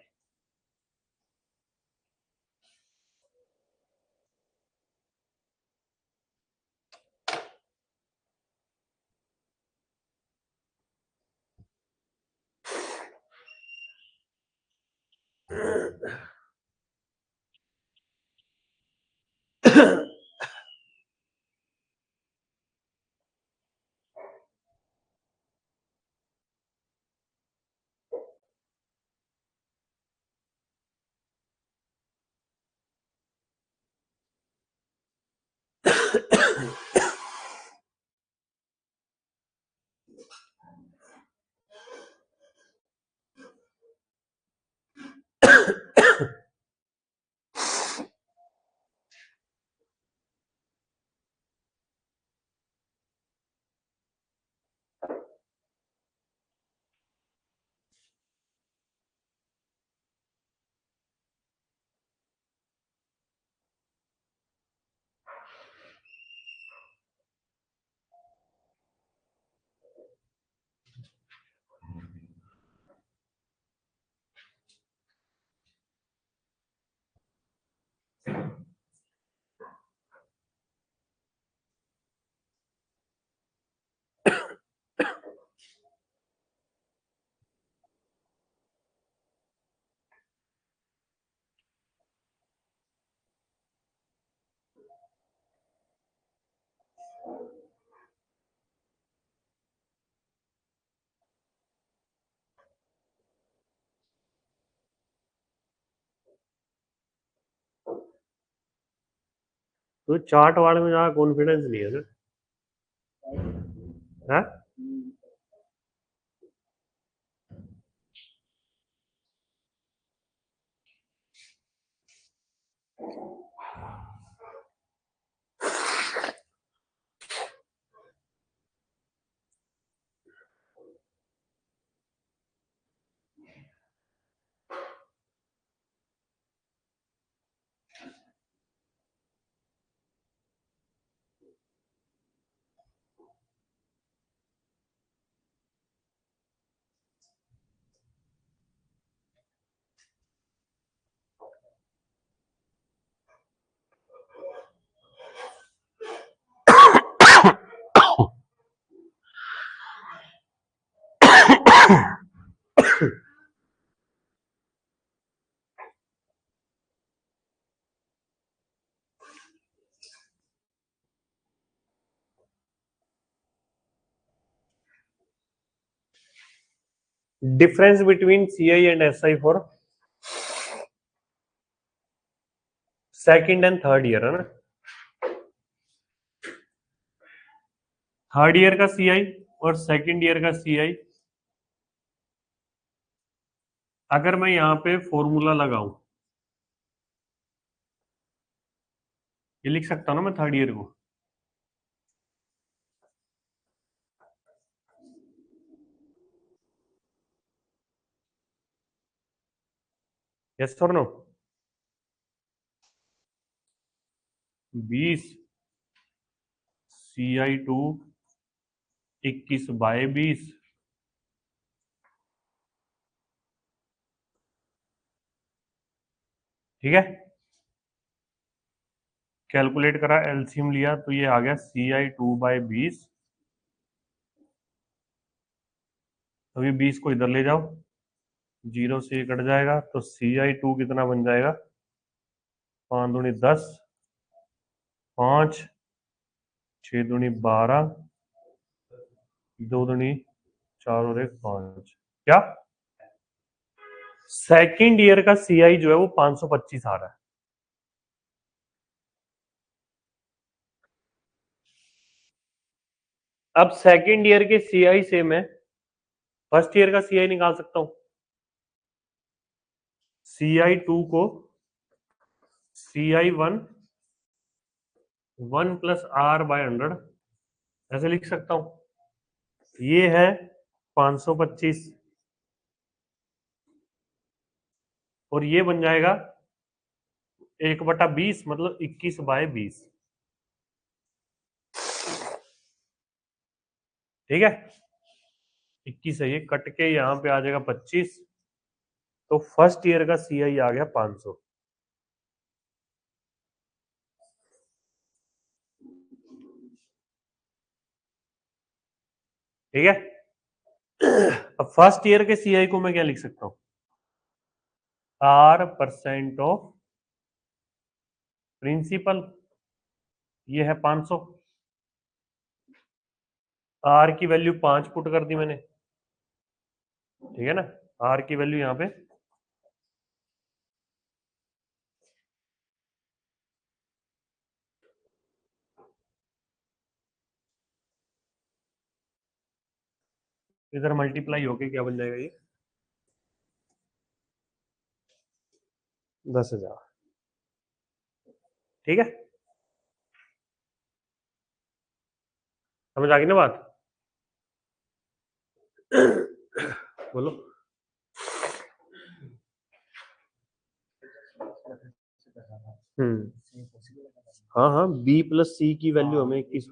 Speaker 1: तो चार्ट वार्ट में ज्यादा कॉन्फिडेंस नहीं है ना? है? Difference between CI and SI for second and third year, है ना? थर्ड ईयर का सीआई और सेकंड ईयर का सीआई, अगर मैं यहाँ पे फॉर्मूला लगाऊं, ये लिख सकता हूँ ना मैं थर्ड ईयर को। यस और नो? 20 CI2 21/20। ठीक है, कैलकुलेट करा, एलसीएम लिया तो ये आ गया CI2/20। अभी 20 को इधर ले जाओ, 0 से ये कट जाएगा तो CI2 कितना बन जाएगा? 5 दूनी 10, 5 6 दूनी 12, 2 दूनी 4 और 1 5। क्या सेकेंड ईयर का सीआई जो है वो 525 आ रहा है। अब सेकेंड ईयर के सीआई से मैं फर्स्ट ईयर का सीआई निकाल सकता हूं। CI2 को CI1 1+R/100 ऐसे लिख सकता हूं। ये है 525 और ये बन जाएगा 1/20 मतलब 21/20। ठीक है, 21 है, ये कट के यहां पे आ जाएगा 25, तो फर्स्ट ईयर का सीआई आ गया 500। ठीक है, अब फर्स्ट ईयर के सीआई को मैं क्या लिख सकता हूं? R% ऑफ प्रिंसिपल, ये है 500। R की वैल्यू 5 पुट कर दी मैंने। ठीक है ना, R की वैल्यू यहां पे इधर मल्टीप्लाई होके क्या बन जाएगा? ये 10,000। ठीक है, समझ आ गई ना बात? बोलो। हम्म, हाँ हाँ, B प्लस C की वैल्यू हमें 21।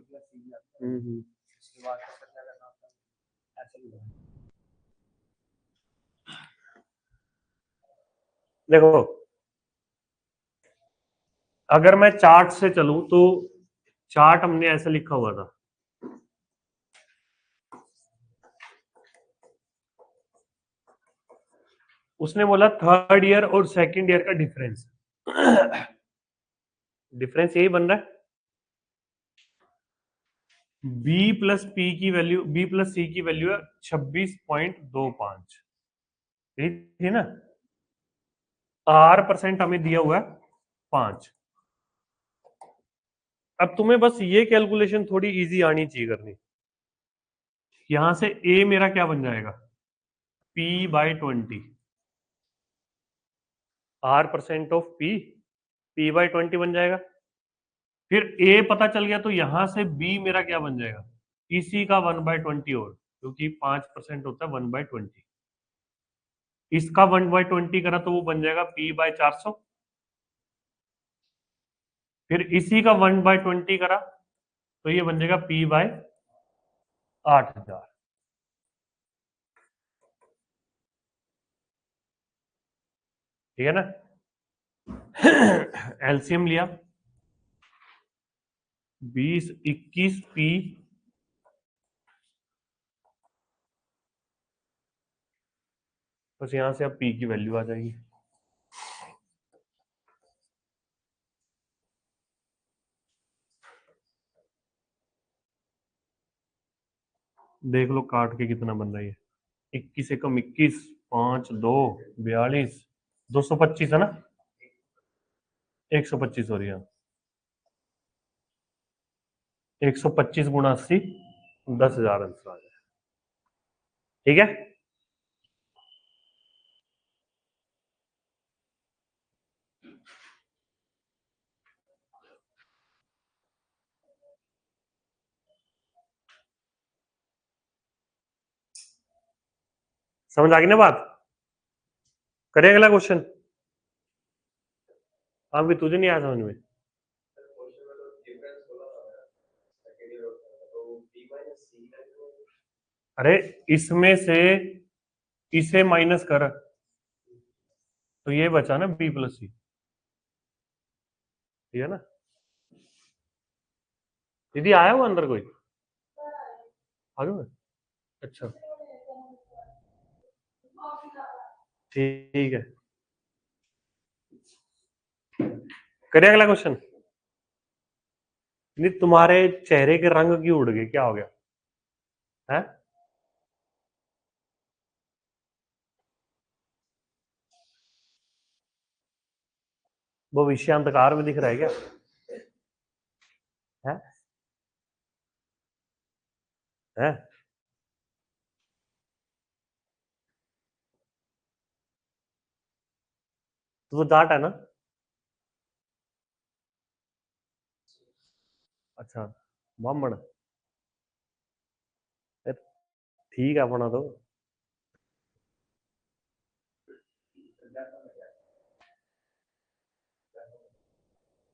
Speaker 1: देखो, अगर मैं चार्ट से चलूं तो चार्ट हमने ऐसे लिखा हुआ था, उसने बोला थर्ड ईयर और सेकंड ईयर का डिफरेंस। डिफरेंस यही बन रहा है, B प्लस P की वैल्यू, B प्लस C की वैल्यू है 26.25। यही थी ना? R% हमें दिया हुआ है 5। अब तुम्हें बस ये कैलकुलेशन थोड़ी इजी आनी चाहिए करनी। यहां से A मेरा क्या बन जाएगा? P/20। R% ऑफ P/20 बन जाएगा। फिर A पता चल गया तो यहां से B मेरा क्या बन जाएगा? इसी का 1/20 और, क्योंकि 5% होता है 1/20। इसका 1/20 करा तो वो बन जाएगा P/400। फिर इसी का 1/20 करा तो ये बन जाएगा P/8000। ठीक है ना? एलसीएम लिया, 20 21 P, बस यहां से अब P की वैल्यू आ जाएगी। देख लो काट के कितना बन रही है। 21 से कम 21, 5 2 42, 225 है ना? 125 हो रही है। 125 गुणा 80, 10,000 आंसर आ जाए। ठीक है, समझ आ गई ना बात? करें अगला क्वेश्चन? हाँ भी तुझे नहीं आया समझ में?
Speaker 2: क्वेश्चन में तो डिफरेंस बोला था सेकंड ईयर तो b माइनस c है
Speaker 1: अरे इसमें से इसे माइनस कर तो ये बचा ना b प्लस सी, ठीक है ना? दीदी आया हुआ अंदर कोई? आ गया? अच्छा ठीक है, करें अगला क्वेश्चन? नहीं तुम्हारे चेहरे के रंग क्यों उड़ गए, क्या हो गया है? वो विषय अंधकार में दिख रहा है क्या? है है तो वो डाट है ना? अच्छा बामण, ठीक है अपना तो।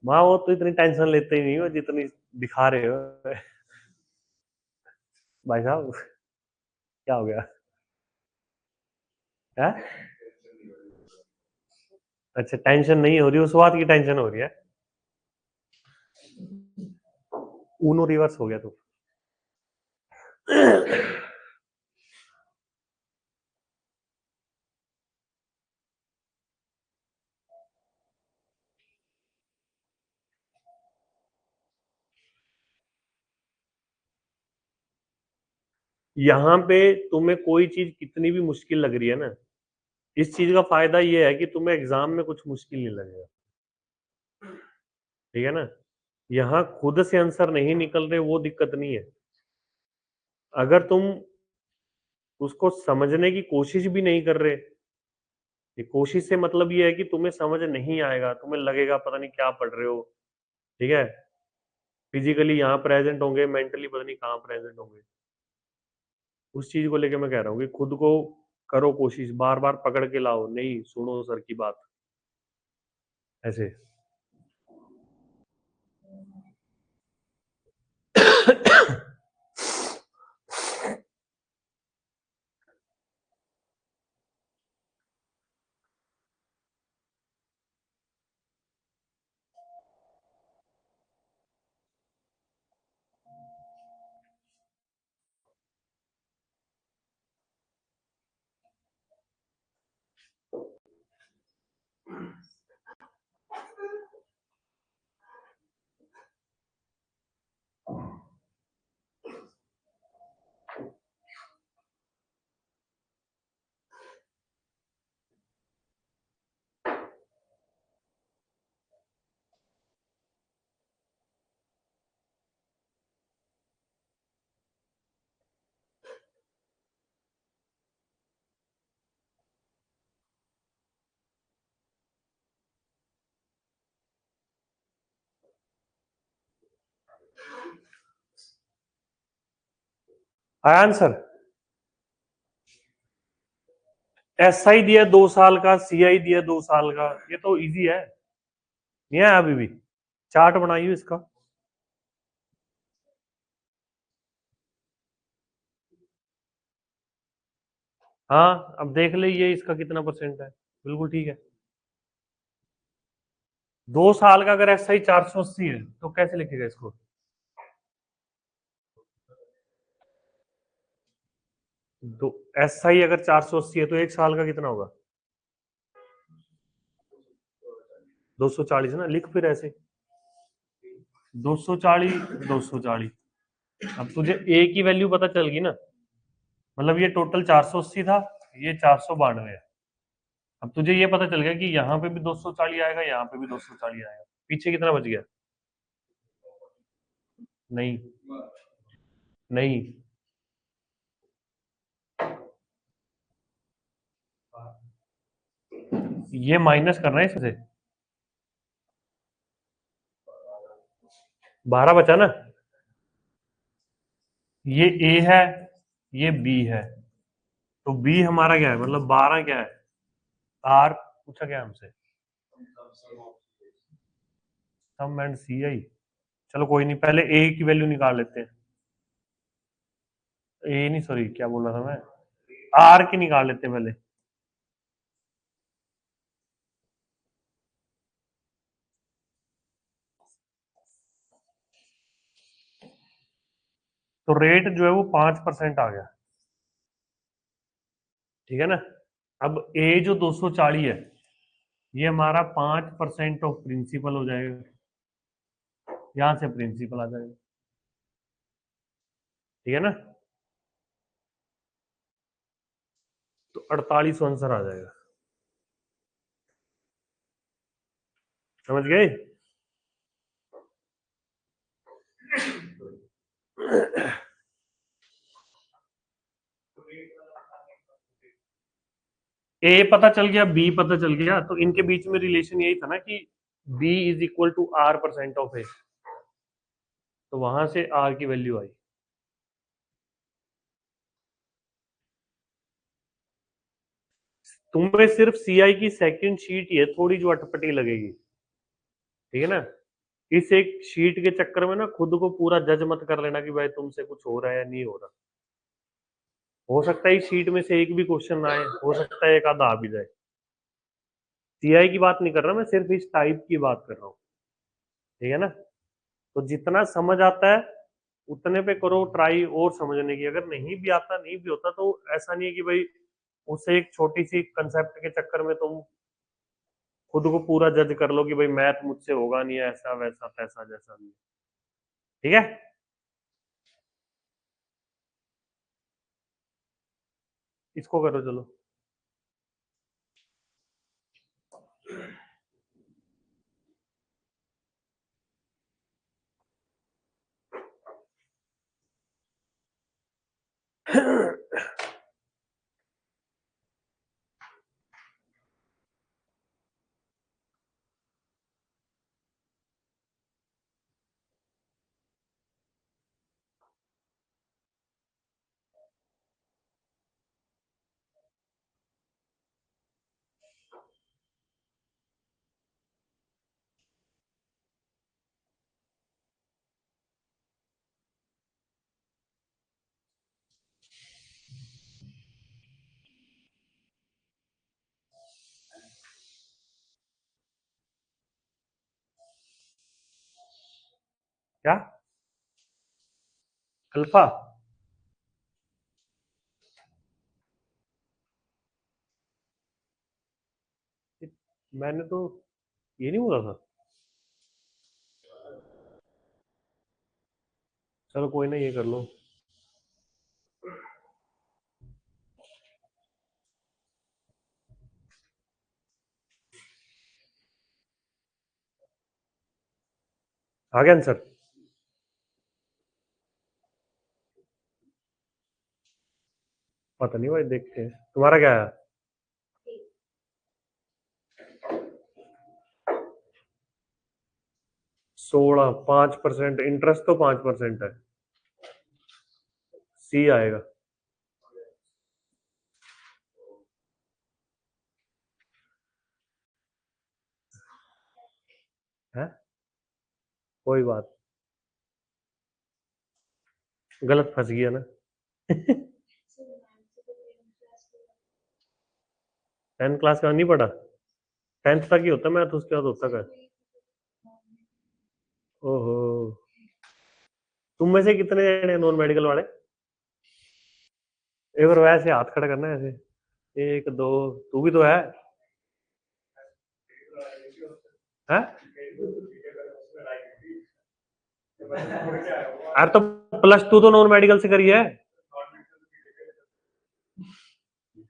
Speaker 1: माँ वो तो इतनी टेंशन लेते ही नहीं हो जितनी दिखा रहे हो भाई साहब, क्या हो गया है? अच्छा टेंशन नहीं हो रही, उस बात की टेंशन हो रही है। ऊनो रिवर्स हो गया तो यहाँ पे तुम्हें कोई चीज कितनी भी मुश्किल लग रही है ना, इस चीज का फायदा ये है कि तुम्हें एग्जाम में कुछ मुश्किल नहीं लगेगा, ठीक है ना? यहाँ खुद से आंसर नहीं निकल रहे वो दिक्कत नहीं है, अगर तुम उसको समझने की कोशिश भी नहीं कर रहे, ये कोशिश से मतलब ये है कि तुम्हें समझ नहीं आएगा, तुम्हें लगेगा पता नहीं क्या पढ़ रहे हो, ठीक है? फिजिकली यहाँ प्रेजेंट होंगे, मेंटली पता नहीं कहाँ प्रेजेंट होंगे। उस चीज को लेके मैं कह रहा हूँ कि खुद को करो कोशिश, बार बार पकड़ के लाओ, नहीं सुनो सर की बात ऐसे। आया आंसर? एस आई दिया 2 साल का, सी आई दिया 2 साल का, ये तो इजी है, नहीं है अभी भी? चार्ट बनाइए इसका। हाँ अब देख ले ये इसका कितना परसेंट है, बिल्कुल ठीक है। 2 साल का अगर एस आई 480 है तो कैसे लिखेगा इसको? दो एस आई अगर 480 है तो 1 साल का कितना होगा? 240 ना, लिख फिर ऐसे 240 240। अब तुझे ए की वैल्यू पता चल गई ना, मतलब ये टोटल 480 था, ये 492 है। अब तुझे ये पता चल गया कि यहाँ पे भी 240 आएगा, यहाँ पे भी 240 आएगा, पीछे कितना बच गया? नहीं नहीं, ये माइनस करना है इससे, 12 बचा ना, ये ए है, ये बी है, तो बी हमारा क्या है, मतलब 12 क्या है, आर पूछा क्या हमसे, सम एंड सी आई। चलो कोई नहीं, पहले ए की वैल्यू निकाल लेते हैं। ए नहीं, सॉरी क्या बोल रहा था मैं, आर की निकाल लेते हैं पहले। तो रेट जो है वो 5% आ गया, ठीक है ना। अब ए जो 240 है, ये हमारा 5% ऑफ प्रिंसिपल हो जाएगा, यहां से प्रिंसिपल आ जाएगा, ठीक है ना। तो 48 आंसर आ जाएगा, समझ गए। ए पता चल गया, बी पता चल गया, तो इनके बीच में रिलेशन यही था ना कि B is equal to R percent of A, तो वहां से आर की वैल्यू आई। तुम्हें सिर्फ सीआई की सेकंड शीट ही है थोड़ी जो अटपटी लगेगी, ठीक है ना। इस एक शीट के चक्कर में ना खुद को पूरा जज मत कर लेना कि भाई तुमसे कुछ हो रहा है या नहीं हो रहा। हो सकता है इस शीट में से एक भी क्वेश्चन ना आए, हो सकता है एक आधा आ भी जाए। सीआई की बात नहीं कर रहा मैं, सिर्फ इस टाइप की बात कर रहा हूँ, ठीक है ना। तो जितना समझ आता है उतने पे करो ट्राई और समझने की, अगर नहीं भी आता नहीं भी होता तो ऐसा नहीं है कि भाई उससे एक छोटी सी कंसेप्ट के चक्कर में तुम खुद को पूरा जज कर लो कि भाई मैथ मुझसे होगा नहीं, ऐसा वैसा पैसा जैसा नहीं, ठीक है। इसको करो चलो। क्या, अल्फा? मैंने तो ये नहीं बोला था। चलो कोई ना, ये कर लो। आ गया आंसर? पता नहीं भाई, देखते हैं तुम्हारा क्या है। 16, 5% इंटरेस्ट तो 5% है, सी आएगा। है, कोई बात, गलत फंस गया ना। 10th क्लास का नहीं पढ़ा? 10th तक ही होता मैथ, उसके बाद होता क्या? ओहो, तुम में से कितने जने नॉन मेडिकल वाले? एक बार वैसे हाथ खड़ा करना है ऐसे, एक दो, तू भी तो है। हैं? अरे तो +2 तो नॉन मेडिकल से करी है।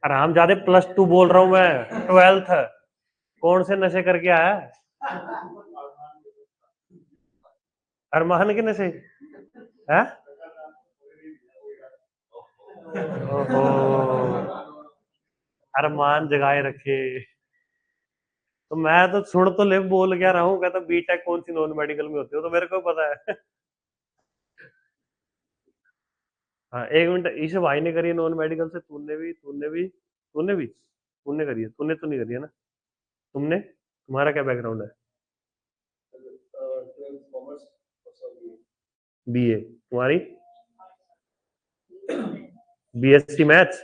Speaker 1: अरे हम ज्यादा +2 बोल रहा हूँ मैं, 12th कौन से नशे करके आया है? अरमान के नशे है? ओहो, अरमान जगाए रखे। तो मैं तो सुन तो ले, बोल क्या रहा हूँ, कहता बीटेक कौन सी नॉन मेडिकल में होती हो, तो मेरे को पता है। हाँ एक मिनट, इस भाई ने करी है नॉन मेडिकल से, तूने करी है, तूने तो नहीं करी है ना? तुमने, तुम्हारा क्या बैकग्राउंड है?
Speaker 2: ट्वेल्थ कॉमर्स और सब
Speaker 1: बीए, तुम्हारी बीएससी मैथ्स,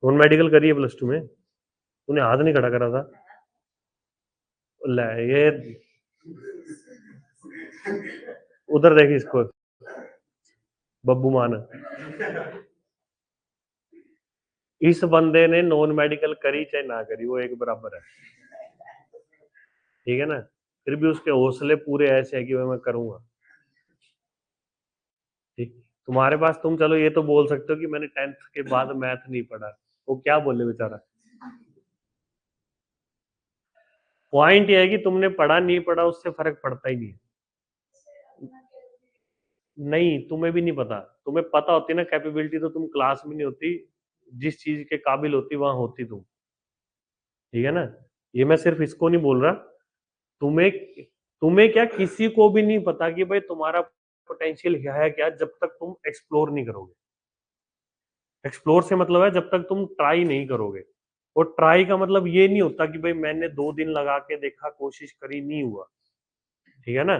Speaker 1: नॉन मेडिकल करी है प्लस टू में, तूने हाथ नहीं खड़ा करा था। ले ये, उधर देख इसको, बब्बू मान, इस बंदे ने नॉन मेडिकल करी चाहे ना करी वो एक बराबर है, ठीक है ना? फिर भी उसके हौसले पूरे ऐसे है कि भाई मैं करूंगा। ठीक, तुम्हारे पास, तुम चलो ये तो बोल सकते हो कि मैंने 10th के बाद मैथ नहीं पढ़ा, वो क्या बोले बेचारा। पॉइंट ये है कि तुमने पढ़ा नहीं पढ़ा उससे फर्क पड़ता ही नहीं है। नहीं, तुम्हें भी नहीं पता, तुम्हें पता होती ना कैपेबिलिटी तो तुम क्लास में नहीं होती, जिस चीज के काबिल होती वहां होती तुम, ठीक है ना? ये मैं सिर्फ इसको नहीं बोल रहा, तुम्हें, तुम्हें क्या, किसी को भी नहीं पता कि भाई तुम्हारा पोटेंशियल क्या है, क्या, जब तक तुम एक्सप्लोर नहीं करोगे। एक्सप्लोर से मतलब है जब तक तुम ट्राई नहीं करोगे, और ट्राई का मतलब ये नहीं होता कि भाई मैंने 2 दिन लगा के देखा, कोशिश करी, नहीं हुआ, ठीक है ना?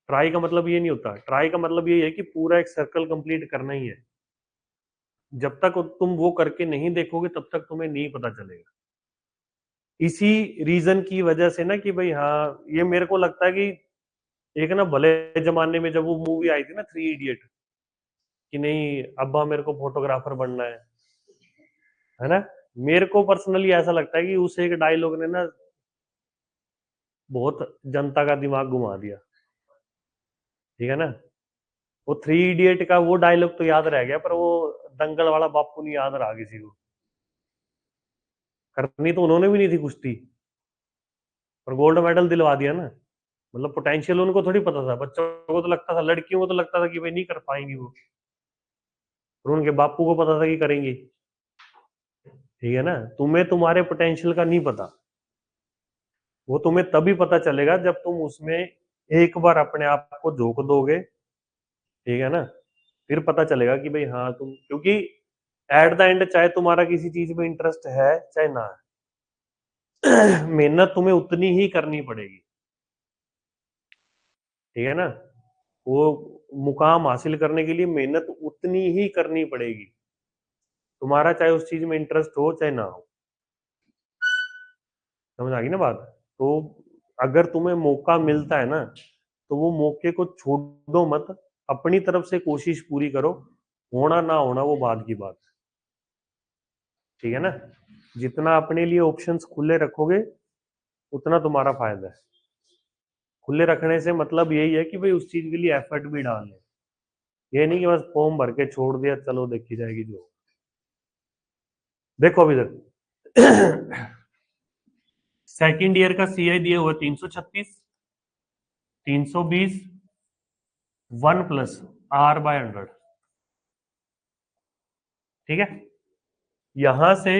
Speaker 1: ट्राई का मतलब ये नहीं होता, ट्राई का मतलब ये है कि पूरा एक सर्कल कंप्लीट करना ही है। जब तक तुम वो करके नहीं देखोगे तब तक तुम्हें नहीं पता चलेगा। इसी रीजन की वजह से ना कि भाई हाँ, ये मेरे को लगता है कि एक ना भले जमाने में जब वो मूवी आई थी ना, 3 इडियट, कि नहीं अब्बा मेरे को फोटोग्राफर बनना है ना? मेरे को पर्सनली ऐसा लगता है कि उस एक डायलॉग ने ना बहुत जनता का दिमाग घुमा दिया, ठीक है ना? वो 3 इडियट का वो डायलॉग तो याद रह गया, पर वो दंगल वाला बापू नहीं याद रहा किसी को। करनी तो उन्होंने भी नहीं थी कुश्ती, पर गोल्ड मेडल दिलवा दिया ना। मतलब पोटेंशियल उनको थोड़ी पता था, बच्चों को तो लगता था, लड़कियों को तो लगता था कि भाई नहीं कर पाएंगी वो, और उनके बापू को पता था कि करेंगी, ठीक है ना? तुम्हें तुम्हारे पोटेंशियल का नहीं पता, वो तुम्हें तभी पता चलेगा जब तुम उसमें एक बार अपने आप को झोंक दोगे, ठीक है ना? फिर पता चलेगा कि भाई हाँ तुम, क्योंकि एट द एंड चाहे तुम्हारा किसी चीज में इंटरेस्ट है चाहे ना है, मेहनत तुम्हें उतनी ही करनी पड़ेगी, ठीक है ना? वो मुकाम हासिल करने के लिए मेहनत उतनी ही करनी पड़ेगी, तुम्हारा चाहे उस चीज में इंटरेस्ट हो चाहे ना हो। समझ आ गई ना बात? तो अगर तुम्हें मौका मिलता है ना, तो वो मौके को छोड़ो मत, अपनी तरफ से कोशिश पूरी करो, होना ना होना वो बाद की बात है, ठीक है ना? जितना अपने लिए ऑप्शंस खुले रखोगे उतना तुम्हारा फायदा है। खुले रखने से मतलब यही है कि भाई उस चीज के लिए एफर्ट भी डालने, ये नहीं कि बस फॉर्म भर के छोड़ दिया चलो देखी जाएगी जो। देखो अभी तक सेकंड ईयर का सीआई दिया हुआ 336, 320, 1 + R/100, ठीक है? यहां से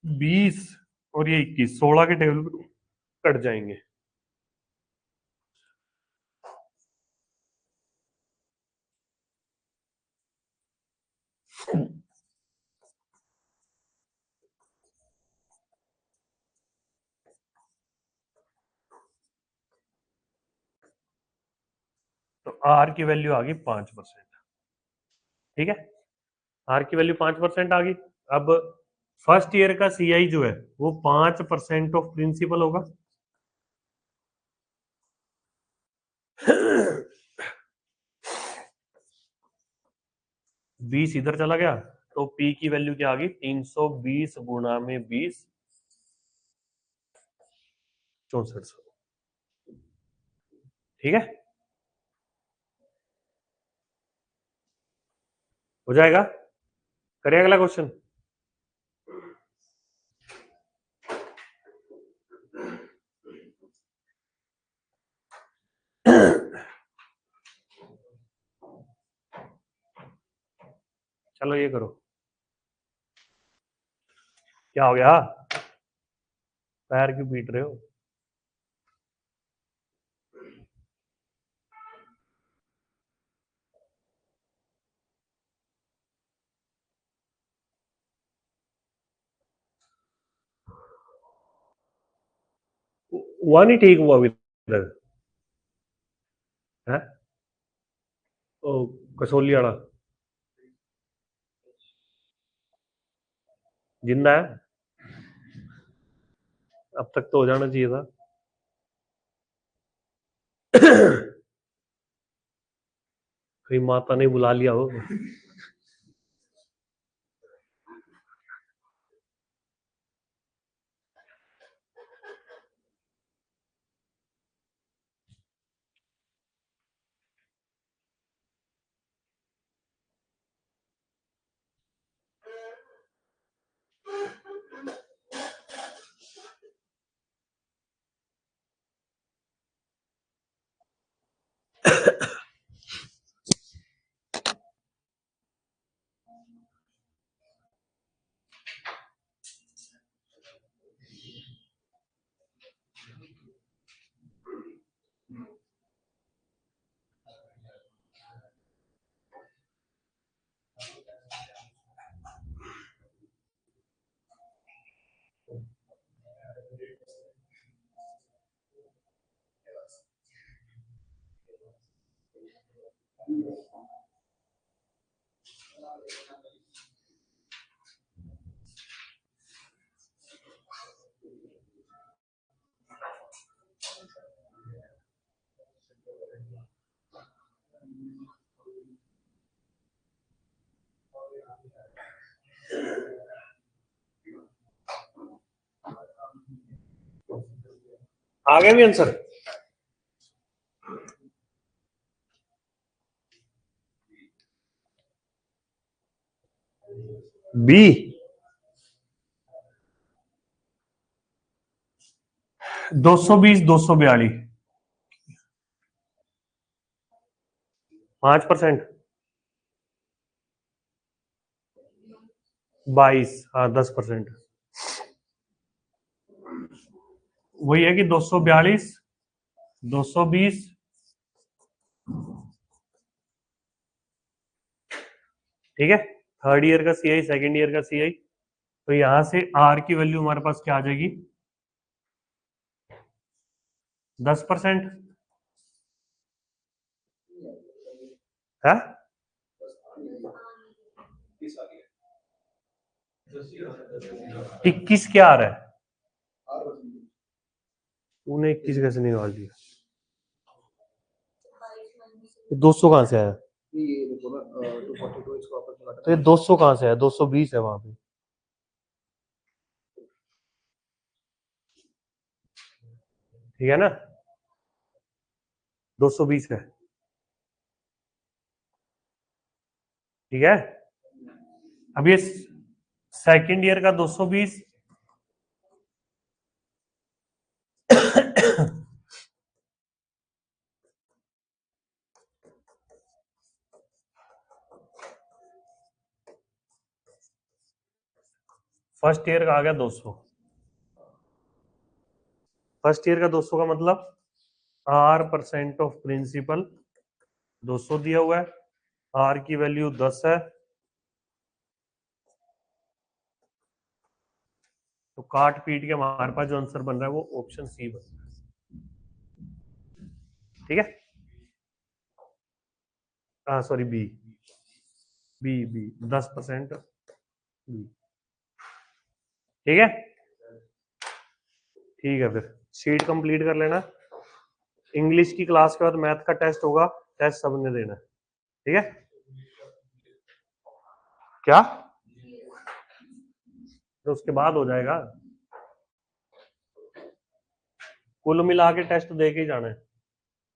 Speaker 1: 20 और ये 21, 16 के टेबल पे कट जाएंगे। तो आर की वैल्यू आ गई 5%, ठीक है? आर की वैल्यू 5% आ गई। अब फर्स्ट ईयर का सीआई जो है वो 5% ऑफ प्रिंसिपल होगा, 20 इधर चला गया, तो पी की वैल्यू क्या आ गई, 320 गुणा में 20, 6400, ठीक है? हो जाएगा? करें अगला क्वेश्चन। चलो ये करो, क्या हो गया, पैर क्यों पीट रहे हो? वहां नहीं ठीक हुआ अभी तक है? ओ कसोली वाला जिंदा है? अब तक तो हो जाना चाहिए था। कहीं माता ने बुला लिया हो। आ गया भी आंसर? बी 220 242 5%। 22 हाँ 10%। वही है कि 242 220 ठीक है। थर्ड ईयर का सीआई सेकंड ईयर का सीआई। तो यहां से आर की वैल्यू हमारे पास क्या आ जाएगी? 10% है। 21 क्या आ रहा है? तूने 21 कैसे निकाल दिया? 200 कहाँ से आया? तो ये 200 कहाँ से आया? 220 है वहां पे। ठीक है ना? 220 है। ठीक है। अब ये सेकंड ईयर का 220 फर्स्ट ईयर का आ गया 200। फर्स्ट ईयर का 200 का मतलब R% ऑफ प्रिंसिपल 200 दिया हुआ है। आर की वैल्यू 10 है। तो काट पीट के हमारे पास जो आंसर बन रहा है वो ऑप्शन सी बन रहा है। ठीक है। हाँ sorry B B B 10% B. ठीक है। ठीक है फिर शीट कंप्लीट कर लेना। इंग्लिश की क्लास के बाद मैथ का टेस्ट होगा। टेस्ट सबने देना है। ठीक है। क्या? तो उसके बाद हो जाएगा। कुल मिला के टेस्ट दे के ही जाना है।